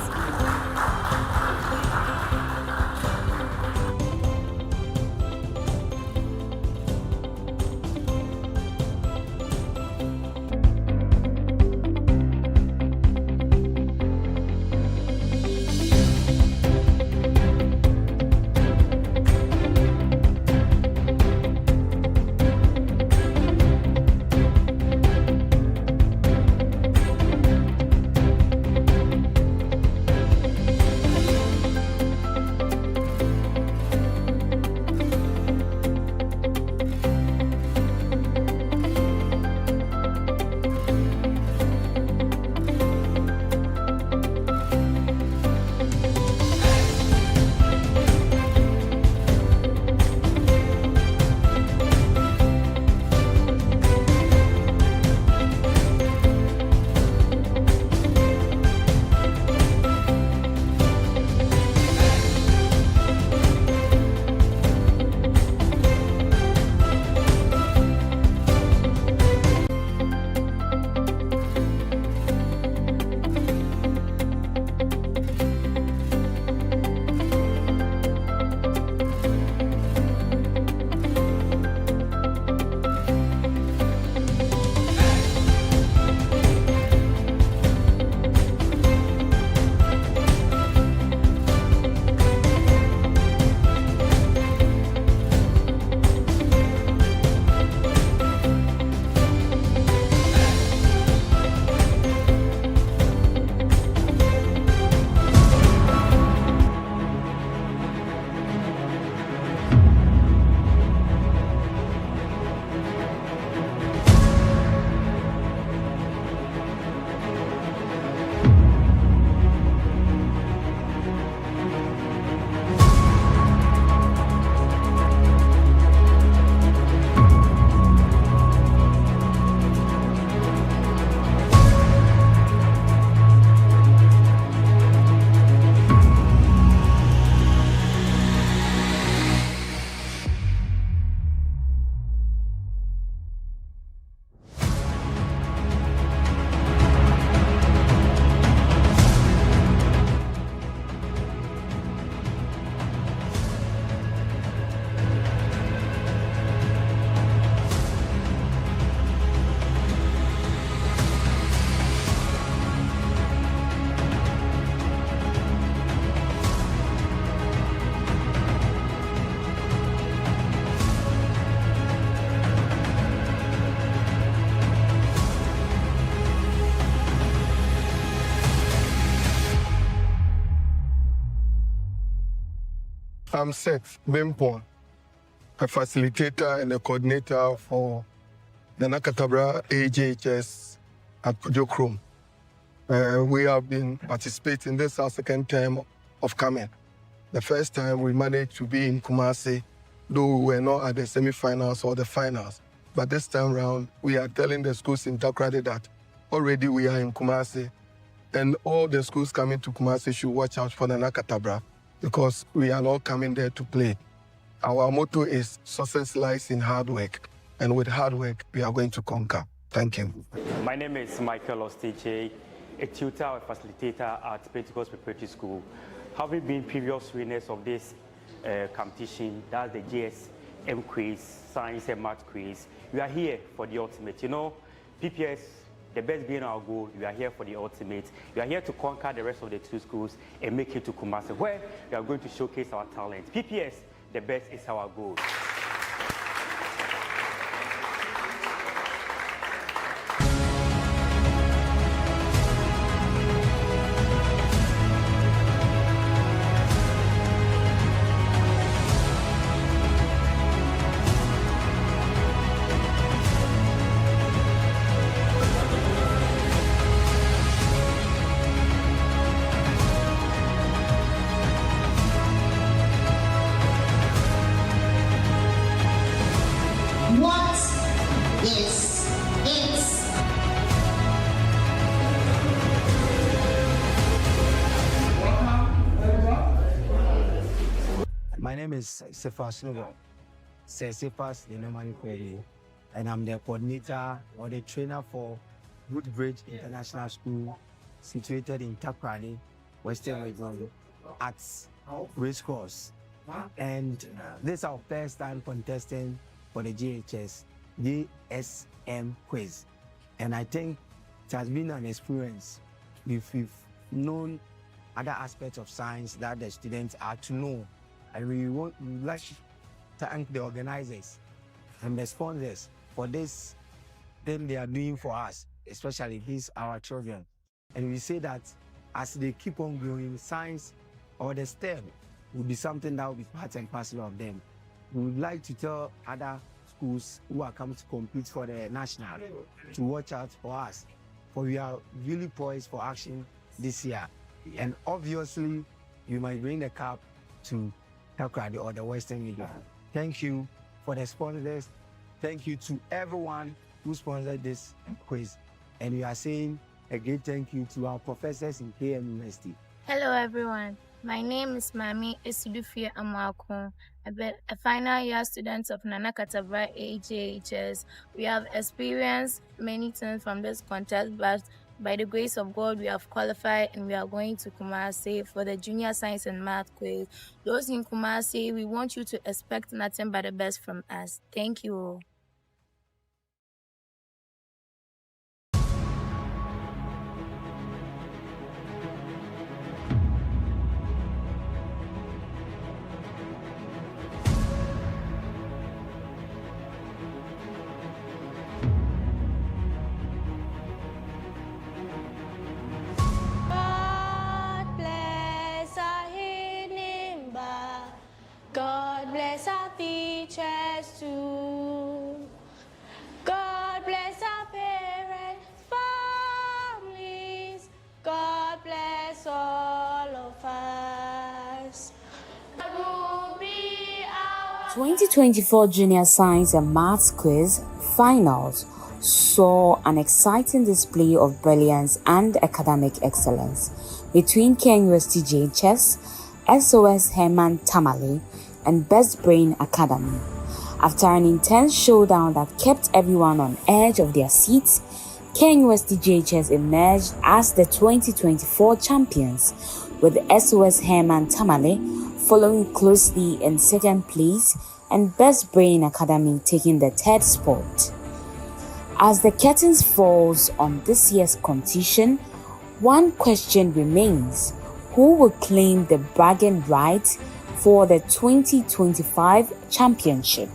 I'm Seth Bimpon, a facilitator and a coordinator for the Nakatabra AJHS at Kujokrom. We have been participating. This is our second time of coming. The first time we managed to be in Kumasi, though we were not at the semi-finals or the finals. But this time round, we are telling the schools in Takrady that already we are in Kumasi, and all the schools coming to Kumasi should watch out for the Nakatabra, because we are not coming there to play. Our motto is success lies in hard work, and with hard work, we are going to conquer. Thank you. My name is Michael Ostiche, a tutor and facilitator at Pentecost Preparatory School. Having been previous winners of this competition, that's the JSM quiz, science and math quiz, we are here for the ultimate. You know, PPS, the best being our goal, we are here for the ultimate. We are here to conquer the rest of the two schools and make it to Kumasi, where we are going to showcase our talent. PPS, the best is our goal. name is Cephas Noble. Cephas, they normally call me. And I'm the coordinator or the trainer for WOODBRIDGE International School, situated in Takrady, Western Region, at Racecourse. And this is our first time contesting for the JHS GSM quiz. And I think it has been an experience. We've known other aspects of science that the students are to know. And we would like to thank the organizers and the sponsors for this thing they are doing for us, especially these our children. And we say that as they keep on growing, science or the STEM will be something that will be part and parcel of them. We would like to tell other schools who are coming to compete for the national to watch out for us, for we are really poised for action this year. And obviously, you might bring the cup to Takrady or the Western Region. Thank you for the sponsors. Thank you to everyone who sponsored this quiz. And we are saying a great thank you to our professors in KM University. Hello everyone, my name is Mami Esudufia Amako, a final year student of Nana Katabra JHS. We have experienced many things from this contest, but by the grace of God, we have qualified and we are going to Kumasi for the Junior Science and Math quiz. Those in Kumasi, we want you to expect nothing but the best from us. Thank you. God bless our teachers too. God bless our parents, families. God bless all of us. God will be our 2024 Junior Science and Maths Quiz Finals saw an exciting display of brilliance and academic excellence between KNUST JHS, SOS Herman Tamale, and Best Brain Academy. After an intense showdown that kept everyone on edge of their seats, KNUST JHS emerged as the 2024 champions, with SOS Herman Tamale following closely in second place and Best Brain Academy taking the third spot. As the curtains falls on this year's competition, one question remains: who will claim the bragging rights for the 2025 championship?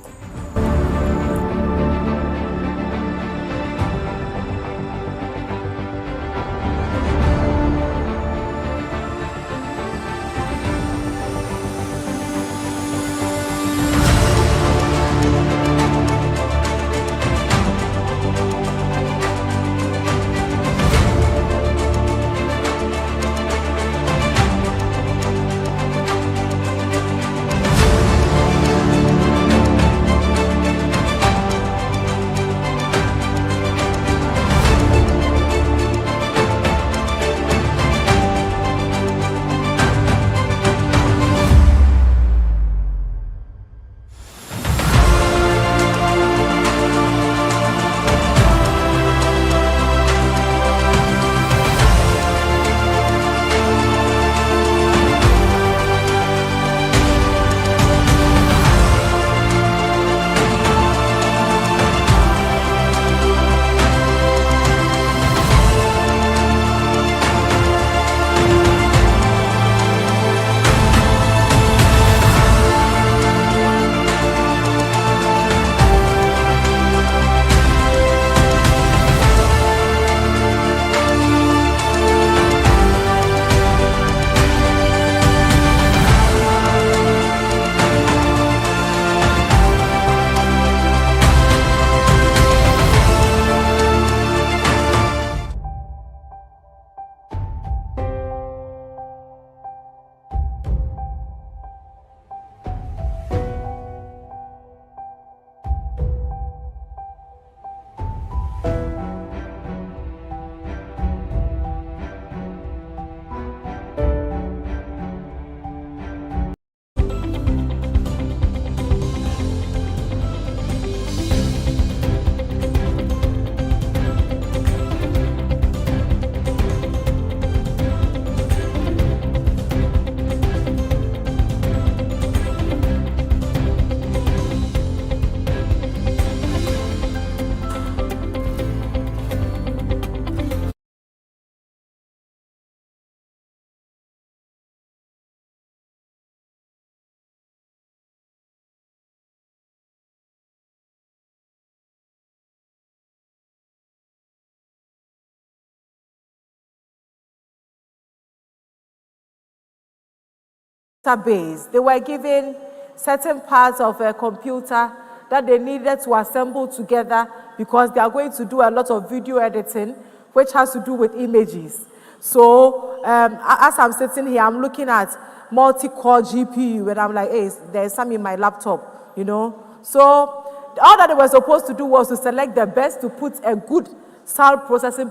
database. They were given certain parts of a computer that they needed to assemble together because they are going to do a lot of video editing, which has to do with images. So as I'm sitting here, I'm looking at multi-core GPU, and I'm like, hey, there's some in my laptop, you know. So all that they were supposed to do was to select the best to put a good sound processing,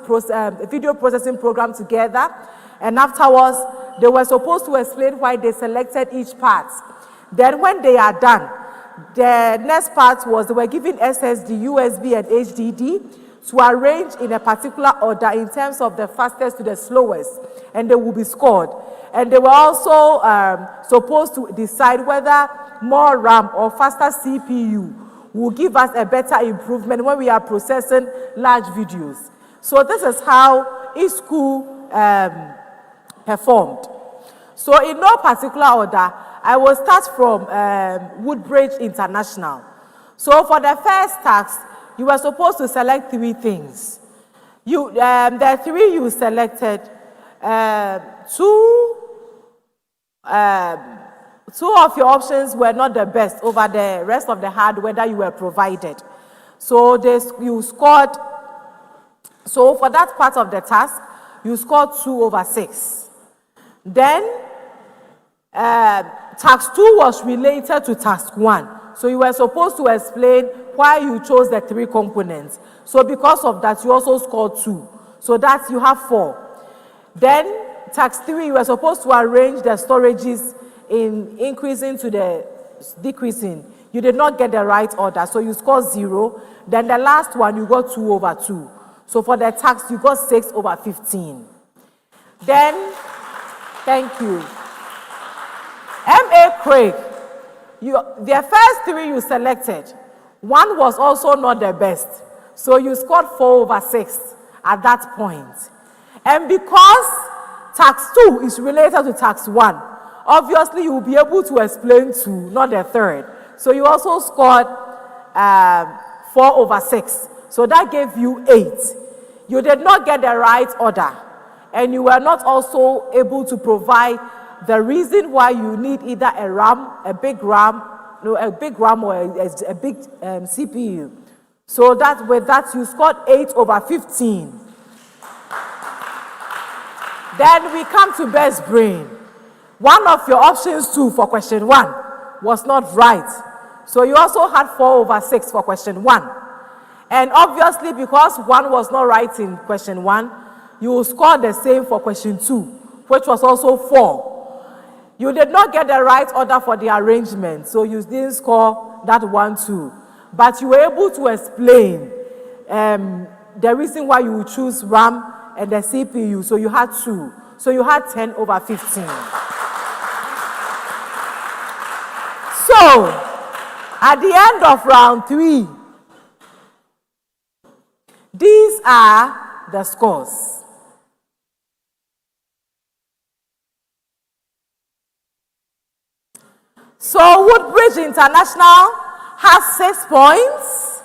video processing program together, and afterwards, they were supposed to explain why they selected each part. Then when they are done, the next part was they were given SSD, USB, and HDD to arrange in a particular order in terms of the fastest to the slowest, and they will be scored. And they were also supposed to decide whether more RAM or faster CPU will give us a better improvement when we are processing large videos. So this is how each school performed. So in no particular order, I will start from WOODBRIDGE International. So for the first task, you were supposed to select 3 things. The 3 you selected, two of your options were not the best over the rest of the hardware that you were provided. So you scored, so for that part of the task, you scored 2/6. Then task 2 was related to task 1. So you were supposed to explain why you chose the 3 components. So because of that, you also scored 2. So that you have 4. Then task 3, you were supposed to arrange the storages in increasing to the decreasing. You did not get the right order, so you scored 0. Then the last one, you got 2/2. So for the task, you got 6/15. Then, thank you. CRIG, the first 3 you selected, 1 was also not the best. So you scored 4/6 at that point. And because task 2 is related to task 1, obviously you will be able to explain 2, not the 3rd. So you also scored 4/6. So that gave you 8. You did not get the right order, and you were not also able to provide the reason why you need either a big RAM or a big CPU. So with that, you scored 8/15. Then we come to best brain. One of your options 2 for question 1 was not right. So you also had 4/6 for question 1. And obviously, because 1 was not right in question 1, you will score the same for question 2, which was also 4. You did not get the right order for the arrangement, so you didn't score that 1 too. But you were able to explain the reason why you would choose RAM and the CPU, so you had 2. So you had 10/15. So, at the end of round 3, these are the scores. So WOODBRIDGE International has 6 points,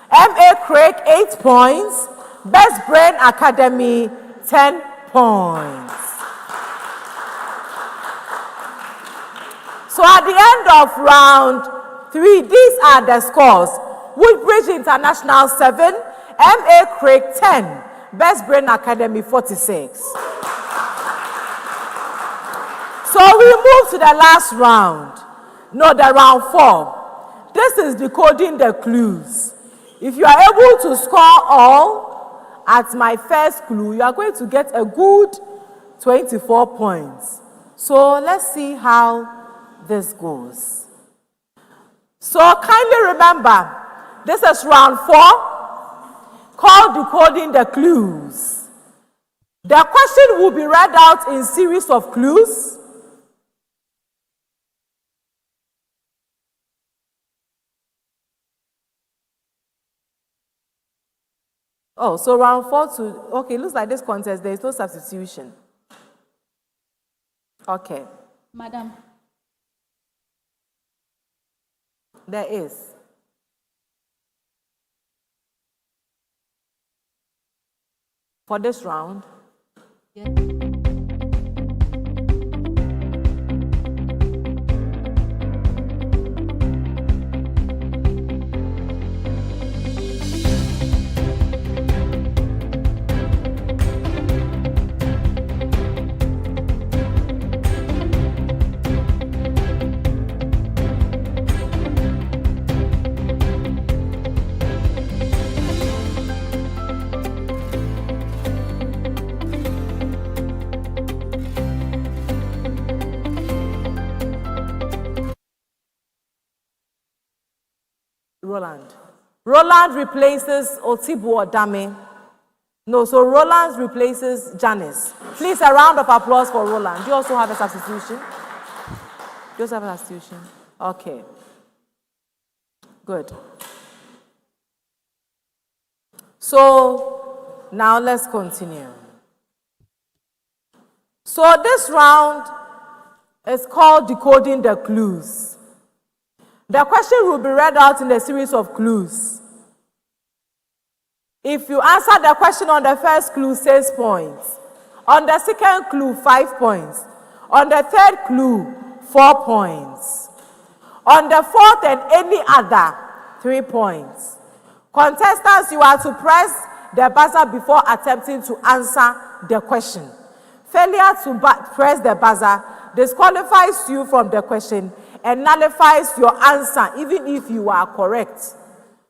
CRIG 8 points, Best Brain Academy 10 points. So at the end of round 3, these are the scores. WOODBRIDGE International 7, CRIG 10, Best Brain Academy 46. So we move to the last round. No, the round 4. This is decoding the clues. If you are able to score all at my first clue, you are going to get a good 24 points. So let's see how this goes. So kindly remember, this is round 4, called decoding the clues. The question will be read out in series of clues. Oh, so round 4 to, okay, looks like this contest, there is no substitution. Okay. Madam. There is. For this round? Yes. Roland. Roland replaces Otibu Odame. No, so Roland replaces Janice. Please, a round of applause for Roland. Do you also have a substitution? Do you also have a substitution? Okay. Good. So, now let's continue. So, this round is called Decoding the Clues. The question will be read out in a series of clues. If you answer the question on the first clue, 6 points. On the second clue, 5 points. On the third clue, 4 points. On the fourth and any other, 3 points. Contestants, you are to press the buzzer before attempting to answer the question. Failure to press the buzzer disqualifies you from the question and nullifies your answer, even if you are correct.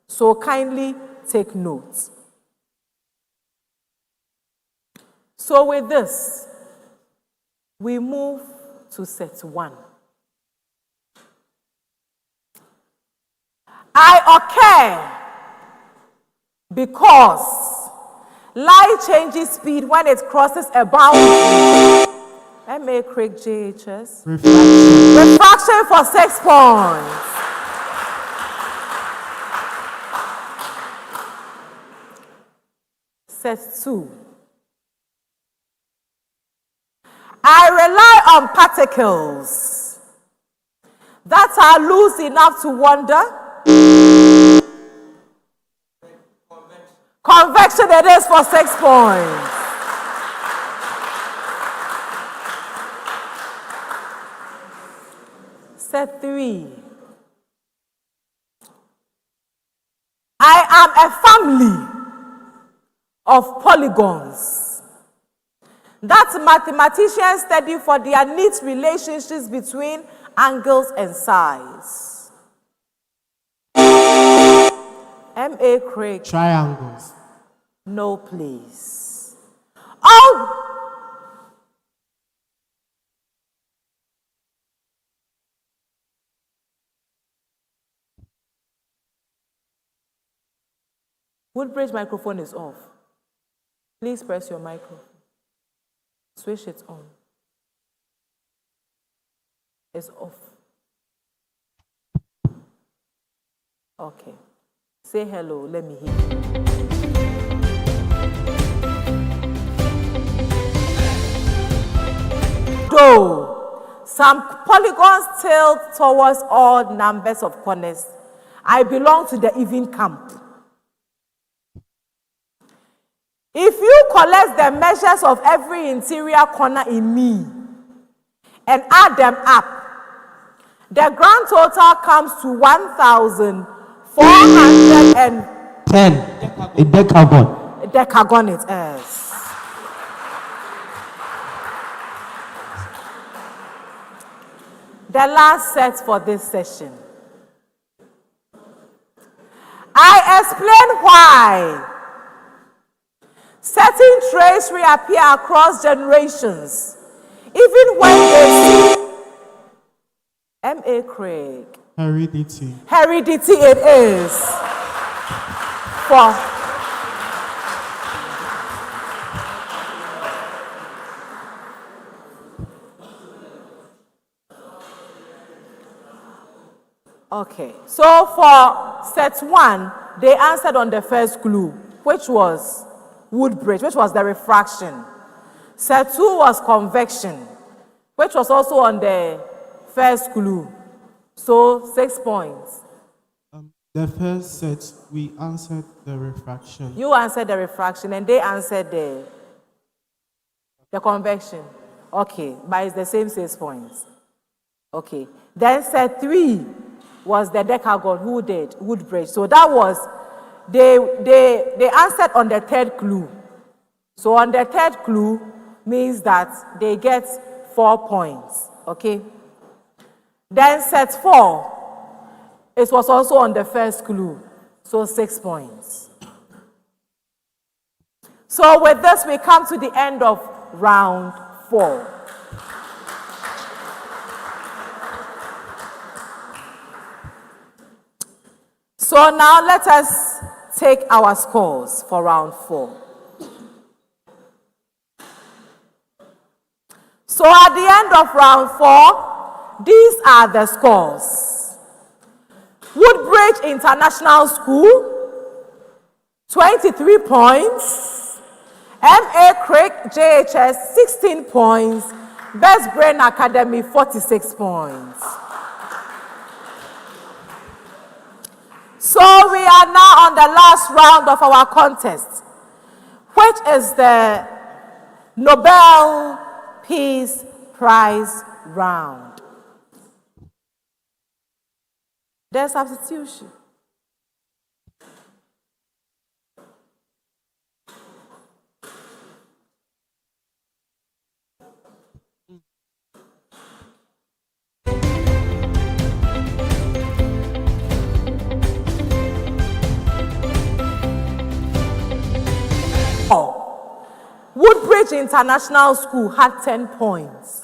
So kindly take note. So with this, we move to set 1. I occur because light changes speed when it crosses a boundary. CRIG, JHS. Refraction for 6 points. Set 2. I rely on particles that are loose enough to wander. Convection it is for 6 points. Set 3. I am a family of polygons that mathematicians study for their neat relationships between angles and sides. CRIG. Triangles. No, please. Oh! Woodbridge microphone is off. Please press your microphone. Switch it on. It's off. Okay. Say hello. Let me hear you. Though some polygons tilt towards odd numbers of corners, I belong to the even camp. If you collect the measures of every interior corner in me and add them up, the grand total comes to 1,410. A decagon. A decagon it is. The last set for this session. I explain why certain traits reappear across generations, even when they see CRIG. Heredity. Heredity it is. For okay, so for set 1, they answered on the first clue, which was Woodbridge, which was the refraction. Set 2 was convection, which was also on the first clue. So 6 points. The first set, we answered the refraction. You answered the refraction and they answered the convection. Okay, but it's the same 6 points. Okay. Then set 3 was the decagon. Who did? Woodbridge. So that was, they answered on the third clue. So on the third clue means that they get 4 points. Okay. Then set 4, it was also on the first clue. So 6 points. So with this, we come to the end of round 4. So So now let us take our scores for round 4. So at the end of round 4, these are the scores. Woodbridge International School, 23 points. MA CRIG JHS, 16 points. Best Brain Academy, 46 points. So we are now on the last round of our contest, which is the Nobel Peace Prize round. There's substitution. Woodbridge International School had 10 points.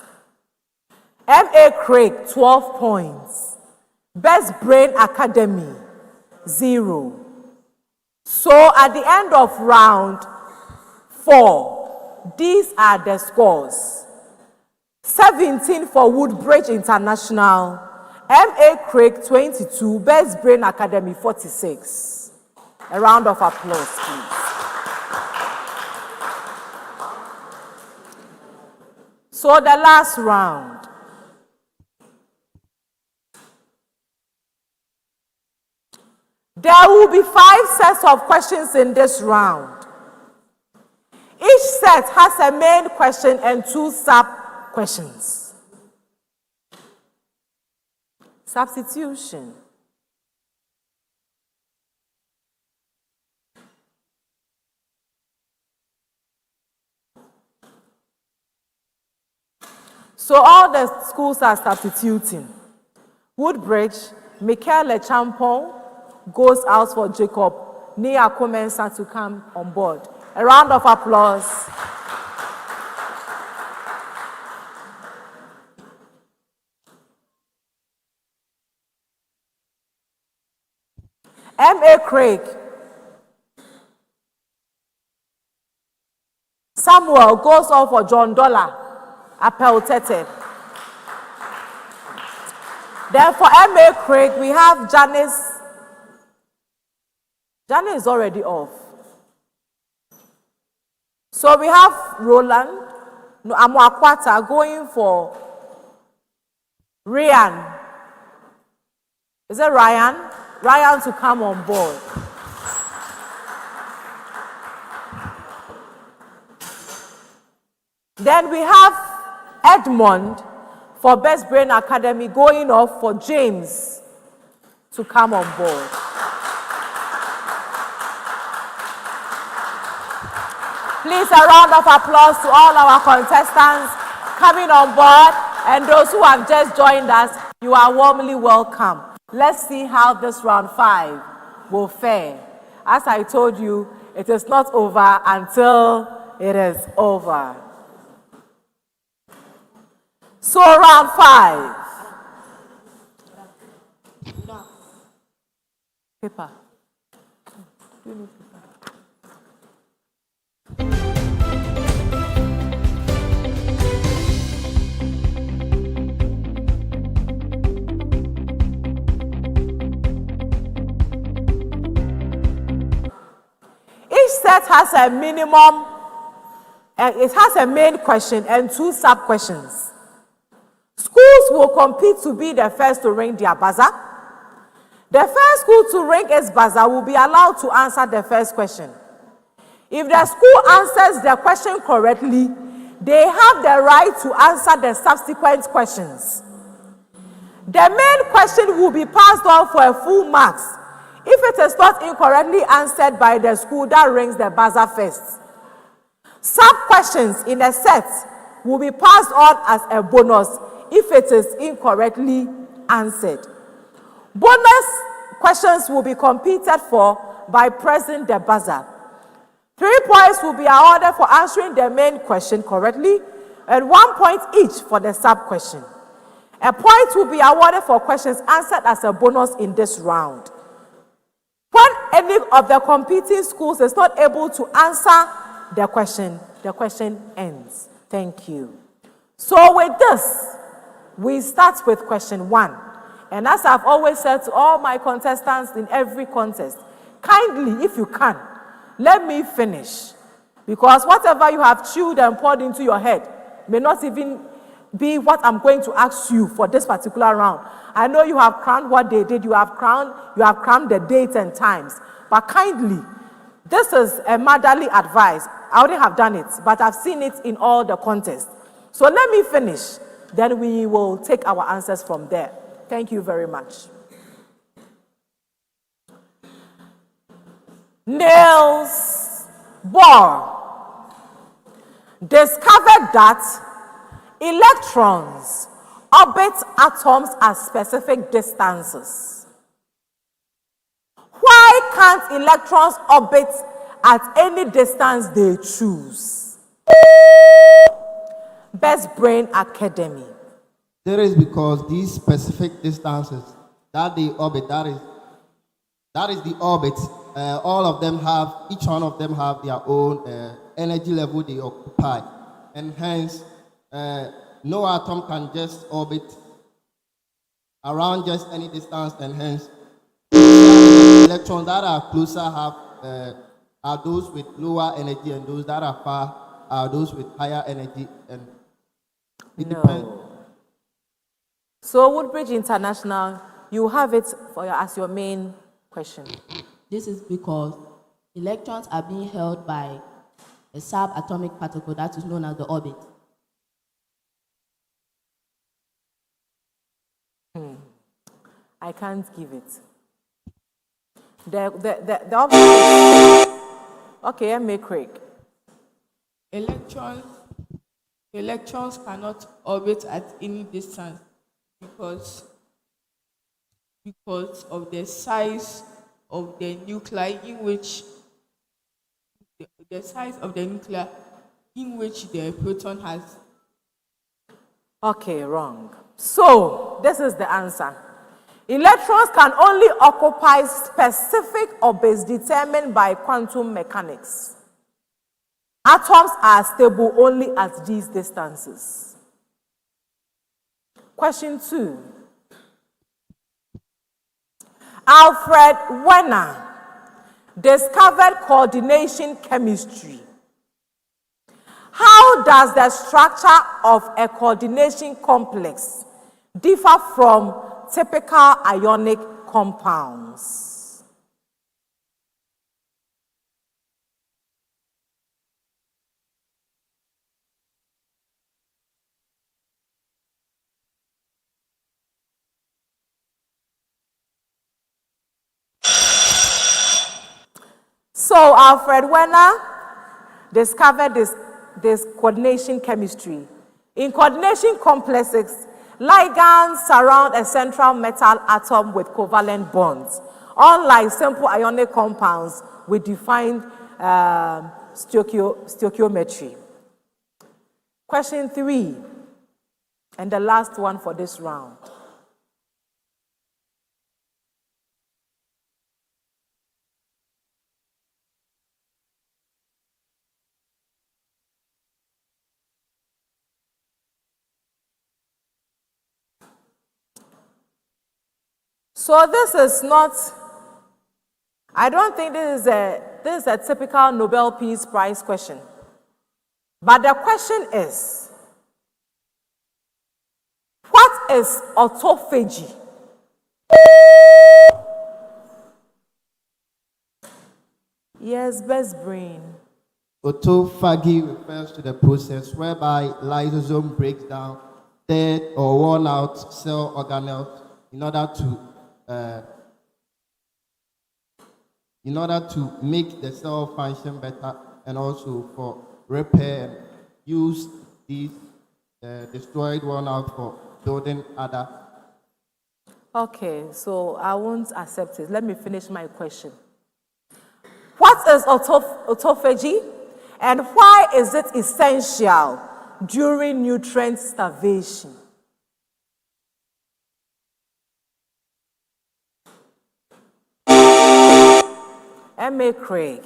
MA CRIG, 12 points. Best Brain Academy, 0. So at the end of round 4, these are the scores. 17 for Woodbridge International, MA CRIG, 22, Best Brain Academy, 46. A round of applause, please. So the last round. There will be 5 sets of questions in this round. Each set has a main question and 2 sub-questions. Substitution. So all the schools are substituting. Woodbridge, Michael Champon goes out for Jacob Nia Comensa to come on board. A round of applause. MA CRIG, Samuel goes off for John Dollar. Appel Tete. Then for MA CRIG, we have Janice. Janice is already off. So we have Roland, Amwakwata going for Ryan. Is it Ryan? Ryan to come on board. Then we have Edmond for Best Brain Academy going off for James to come on board. Please, a round of applause to all our contestants coming on board and those who have just joined us. You are warmly welcome. Let's see how this round 5 will fare. As I told you, it is not over until it is over. So round 5. Paper. Do you need paper? Each set has a minimum, it has a main question and 2 sub-questions. Schools will compete to be the first to ring their buzzer. The first school to ring its buzzer will be allowed to answer the first question. If the school answers the question correctly, they have the right to answer the subsequent questions. The main question will be passed on for a full marks if it is not incorrectly answered by the school that rings the buzzer first. Sub-questions in a set will be passed on as a bonus if it is incorrectly answered. Bonus questions will be competed for by pressing the buzzer. 3 points will be awarded for answering the main question correctly and 1 point each for the sub-question. A point will be awarded for questions answered as a bonus in this round. When any of the competing schools is not able to answer the question ends. Thank you. So with this, we start with question 1. And as I've always said to all my contestants in every contest, kindly, if you can, let me finish. Because whatever you have chewed and poured into your head may not even be what I'm going to ask you for this particular round. I know you have crammed what they did, you have crammed the dates and times. But kindly, this is a motherly advice. I already have done it, but I've seen it in all the contests. So let me finish, then we will take our answers from there. Thank you very much. Niels Bohr discovered that electrons orbit atoms at specific distances. Why can't electrons orbit at any distance they choose? Best Brain Academy. That is because these specific distances that they orbit, that is the orbit. All of them have, each one of them have their own energy level they occupy, and hence no atom can just orbit around just any distance, and hence electrons that are closer are those with lower energy, and those that are far are those with higher energy, and it depends. So Woodbridge International, you have it as your main question. This is because electrons are being held by a subatomic particle that is known as the orbit. I can't give it. The option. Okay, M.A. CRIG. Electrons cannot orbit at any distance because of the size of the nuclei in which the proton has. Okay, wrong. So this is the answer. Electrons can only occupy specific orbits determined by quantum mechanics. Atoms are stable only at these distances. Question 2. Alfred Werner discovered coordination chemistry. How does the structure of a coordination complex differ from typical ionic compounds? So Alfred Werner discovered this coordination chemistry. In coordination complexes, ligands surround a central metal atom with covalent bonds, unlike simple ionic compounds with defined stoichiometry. Question 3, and the last one for this round. So this is not, I don't think this is a typical Nobel Peace Prize question. But the question is, what is autophagy? Yes, best brain. Autophagy refers to the process whereby lysosome breaks down dead or worn out cell organelles in order to make the cell function better, and also for repair, and use these destroyed worn out for building other. Okay, so I won't accept it. Let me finish my question. What is autophagy, and why is it essential during nutrient starvation? MA CRIG.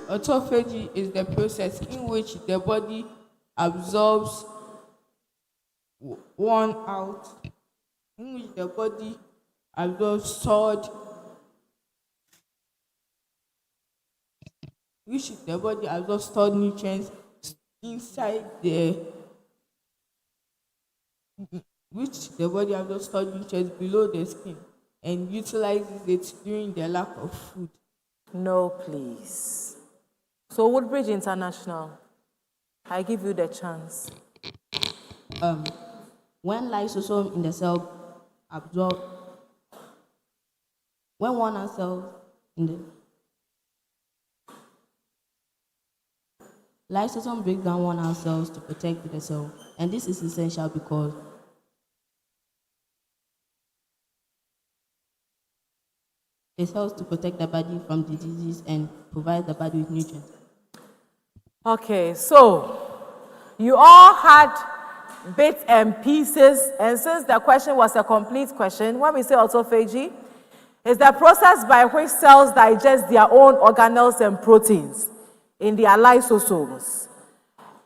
Autophagy is the process in which the body absorbs one out, in which the body absorbs stored, nutrients inside the below the skin and utilizes it during the lack of food. No, please. So Woodbridge International, I give you the chance. When lysosome in the cell absorb, when one cell in the lysosome breaks down one cells to protect the cell, and this is essential because it helps to protect the body from diseases and provide the body with nutrients. Okay, so you all had bits and pieces, and since the question was a complete question, when we say autophagy, it's the process by which cells digest their own organelles and proteins in their lysosomes.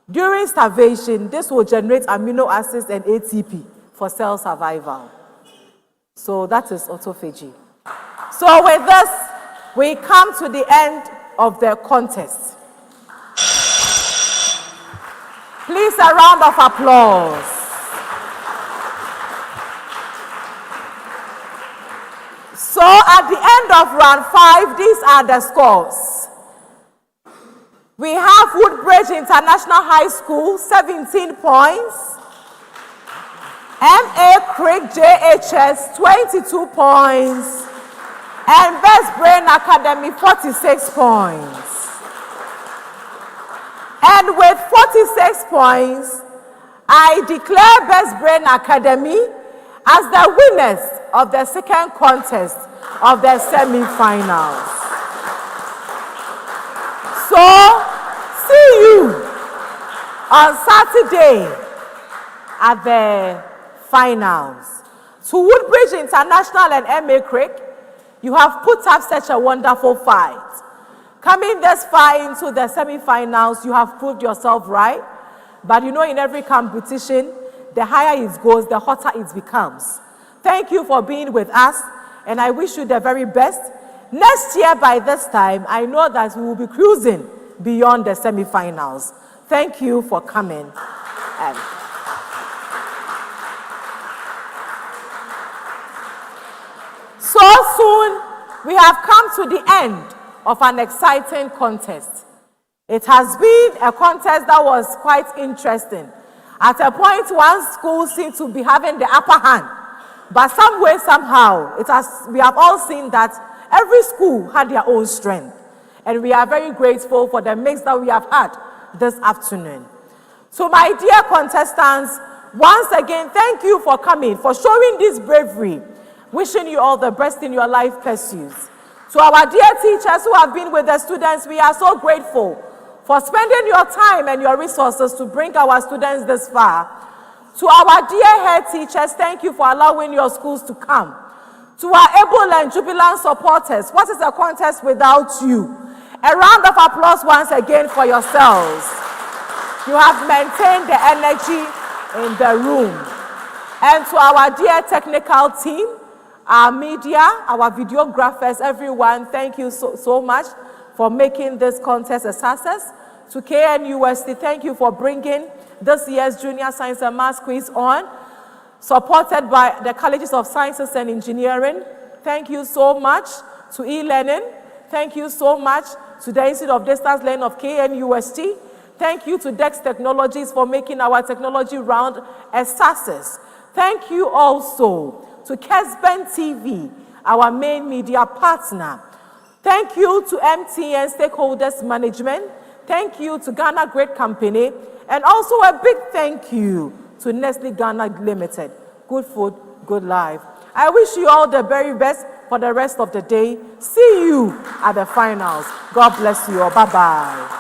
During starvation, this will generate amino acids and ATP for cell survival. So that is autophagy. So with this, we come to the end of the contest. Please, a round of applause. So at the end of round 5, these are the scores. We have Woodbridge International High School, 17 points. MA CRIG JHS, 22 points. And Best Brain Academy, 46 points. And with 46 points, I declare Best Brain Academy as the winners of the second contest of the semi-finals. So, see you on Saturday at the finals. To Woodbridge International and MA CRIG, you have put up such a wonderful fight. Coming this far into the semi-finals, you have proved yourself right. But you know, in every competition, the higher it goes, the hotter it becomes. Thank you for being with us, and I wish you the very best. Next year, by this time, I know that we will be cruising beyond the semi-finals. Thank you for coming. So soon, we have come to the end of an exciting contest. It has been a contest that was quite interesting. At a point, one school seemed to be having the upper hand, but some way, somehow, we have all seen that every school had their own strength, and we are very grateful for the mix that we have had this afternoon. So, my dear contestants, once again, thank you for coming, for showing this bravery. Wishing you all the best in your life pursuits. To our dear teachers who have been with the students, we are so grateful for spending your time and your resources to bring our students this far. To our dear head teachers, thank you for allowing your schools to come. To our able and jubilant supporters, what is a contest without you? A round of applause once again for yourselves. You have maintained the energy in the room. And to our dear technical team, our media, our videographers, everyone, thank you so much for making this contest a success. To KNUST, thank you for bringing this year's Junior Science and Maths Quiz on, supported by the Colleges of Sciences and Engineering. Thank you so much to e-learning. Thank you so much to the Institute of Distance Learning of KNUST. Thank you to Dex Technologies for making our technology round a success. Thank you also to Kesben TV, our main media partner. Thank you to MTN Stakeholders Management. Thank you to Ghana Great Company. And also a big thank you to Nestle Ghana Limited. Good food, good life. I wish you all the very best for the rest of the day. See you at the finals. God bless you all. Bye-bye.